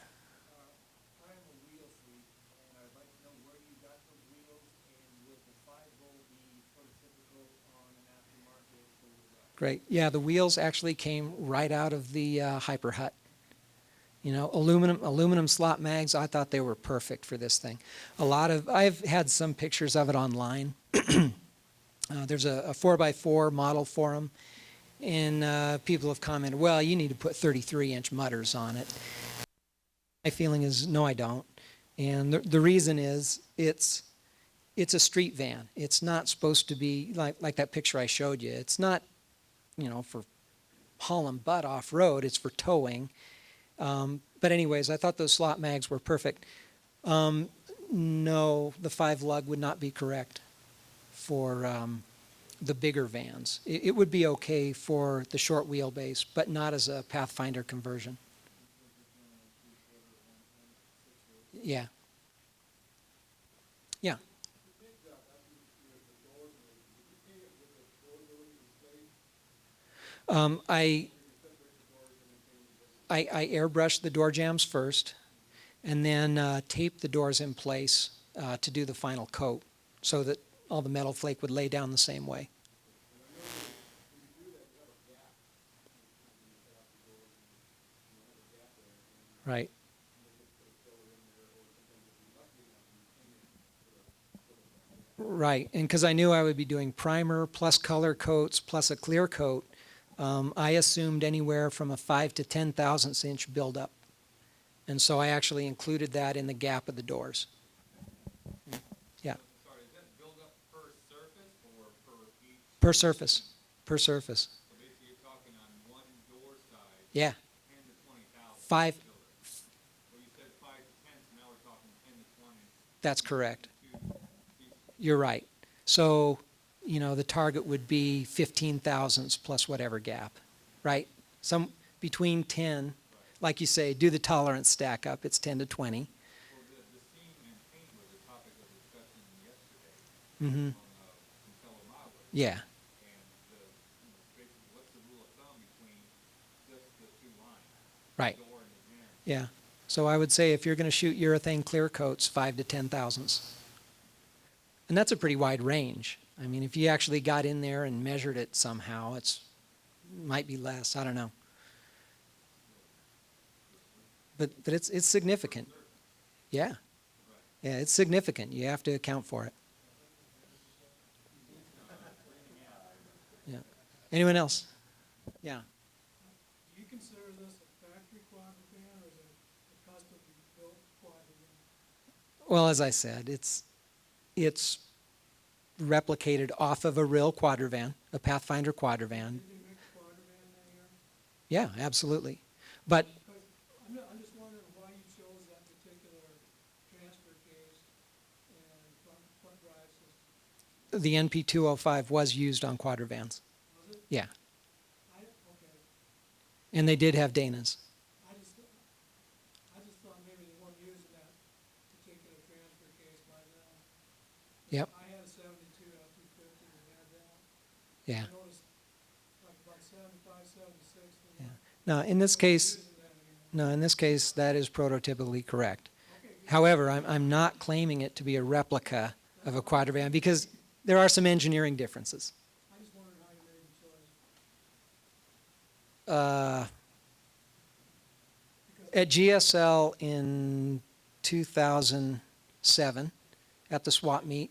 I am a wheel freak, and I'd like to know where you got those wheels, and would the 5-volt be prototypical on an aftermarket Great. Yeah, the wheels actually came right out of the Hyper Hut. You know, aluminum slot mags. I thought they were perfect for this thing. I've had some pictures of it online. There's a 4x4 model for them, and people have commented, well, you need to put 33-inch mutters on it. My feeling is, no, I don't. And the reason is, it's a street van. It's not supposed to be like that picture I showed you. It's not, for hauling butt off-road. It's for towing. But anyways, I thought those slot mags were perfect. No, the 5 lug would not be correct for the bigger vans. It would be okay for the short wheelbase, but not as a Pathfinder conversion. Yeah. Yeah. I airbrushed the door jambs first, and then taped the doors in place to do the final coat, so that all the metal flake would lay down the same way. Right. Right, and because I knew I would be doing primer plus color coats plus a clear coat, I assumed anywhere from a 5 to 10 thousandths inch buildup. And so I actually included that in the gap of the doors. Yeah. Sorry, is that build-up per surface or per each? Per surface. Per surface. So basically you're talking on one door side, Yeah. 10 to 20,000. 5. Well, you said 5 to 10, so now we're talking 10 to 20. That's correct. Two pieces. You're right. So, the target would be 15 thousandths plus whatever gap, right? Some between 10, like you say, do the tolerance stack up. It's 10 to 20. Well, the seam and paint was a topic of discussion yesterday Mm-hmm. on some fellow modelers. Yeah. And basically, what's the rule of thumb between just the two lines? Right. The door and the jam? Yeah. So I would say if you're going to shoot urethane clear coats, 5 to 10 thousandths. And that's a pretty wide range. I mean, if you actually got in there and measured it somehow, might be less. I don't know. But it's significant. Yeah. Yeah, it's significant. You have to account for it. Yeah. Anyone else? Yeah. Do you consider this a factory Quadravan, or is it a custom-built Quadravan? Well, as I said, it's replicated off of a real Quadravan, a Pathfinder Quadravan. Did they make a Quadravan that year? Yeah, absolutely. But Because I'm just wondering why you chose that particular transfer case and front drive system. the NP205 was used on Quadravans. Was it? Yeah, Okay. and they did have Danas. I just thought maybe they weren't using that particular transfer case by then. Yep. I had a 72 F-250 that had that. Yeah. I noticed like about 75, 76. Yeah. Now, in this case, Using that anymore. no, in this case, that is prototypically correct. Okay, good. However, I'm not claiming it to be a replica of a Quadravan because there are some engineering differences. I just wondered how you made the choice. Because At GSL in 2007, at the swap meet,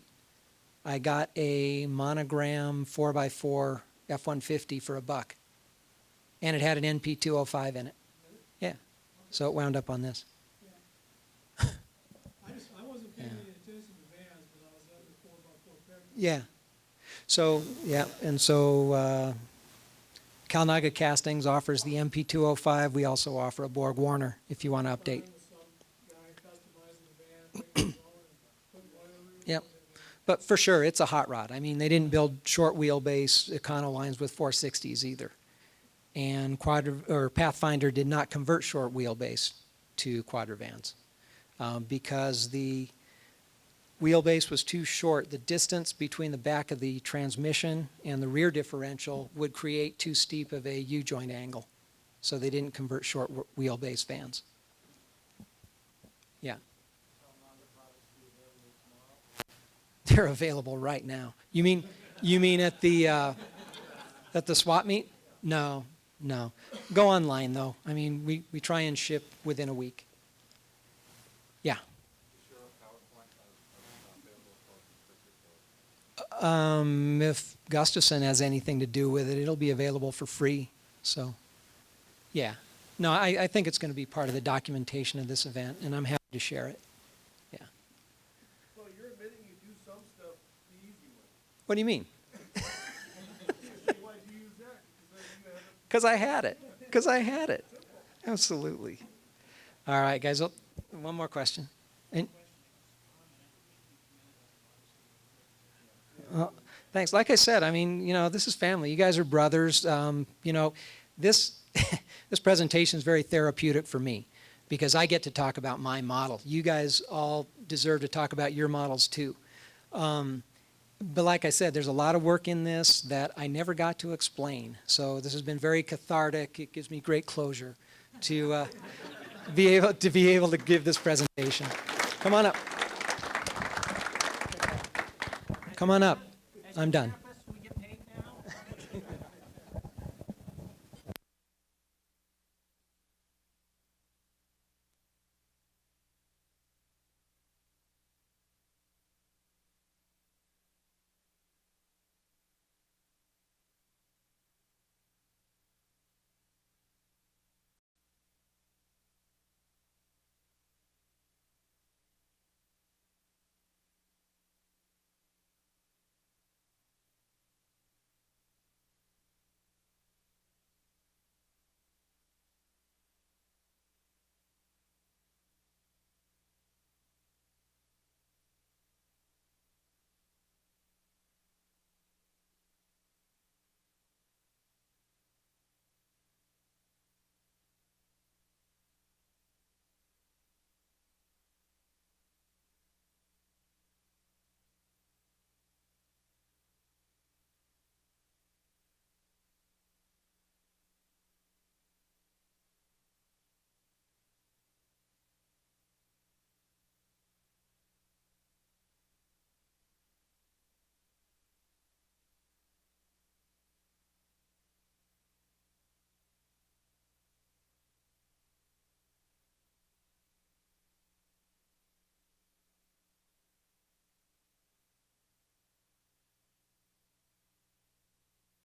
I got a monogram 4x4 F-150 for $1, and it had an NP205 in it. Yeah, so it wound up on this. I wasn't paying Yeah. any attention to vans, but I was at the 4x4 pickup. Yeah. So, yeah, and so Kalnaga Castings offers the MP205. We also offer a Borg Warner if you want to update. Some guy customizing the van, making his own, and putting whatever he Yep. wanted in there. But for sure, it's a hot rod. I mean, they didn't build short wheelbase econo lines with 460s either. And Pathfinder did not convert short wheelbase to Quadravans because the wheelbase was too short. The distance between the back of the transmission and the rear differential would create too steep of a U-joint angle. So they didn't convert short wheelbase vans. Yeah. They're available right now. You mean at the At the swap meet? No, no. Go online, though. I mean, we try and ship within a week. Yeah. If Gustafson has anything to do with it, it'll be available for free. So, yeah. No, I think it's going to be part of the documentation of this event, and I'm happy to share it. Yeah. So you're admitting you do some stuff the easy way. What do you mean? Why'd you use that? Because I had it. Because I had it. Absolutely. All right, guys. Oh, one more question. And, thanks. Like I said, I mean, you know, this is family. You guys are brothers. You know, this this presentation is very therapeutic for me because I get to talk about my model. You guys all deserve to talk about your models too. But like I said, there's a lot of work in this that I never got to explain. So this has been very cathartic. It gives me great closure to be able to give this presentation. Come on up. Come on up. I'm done.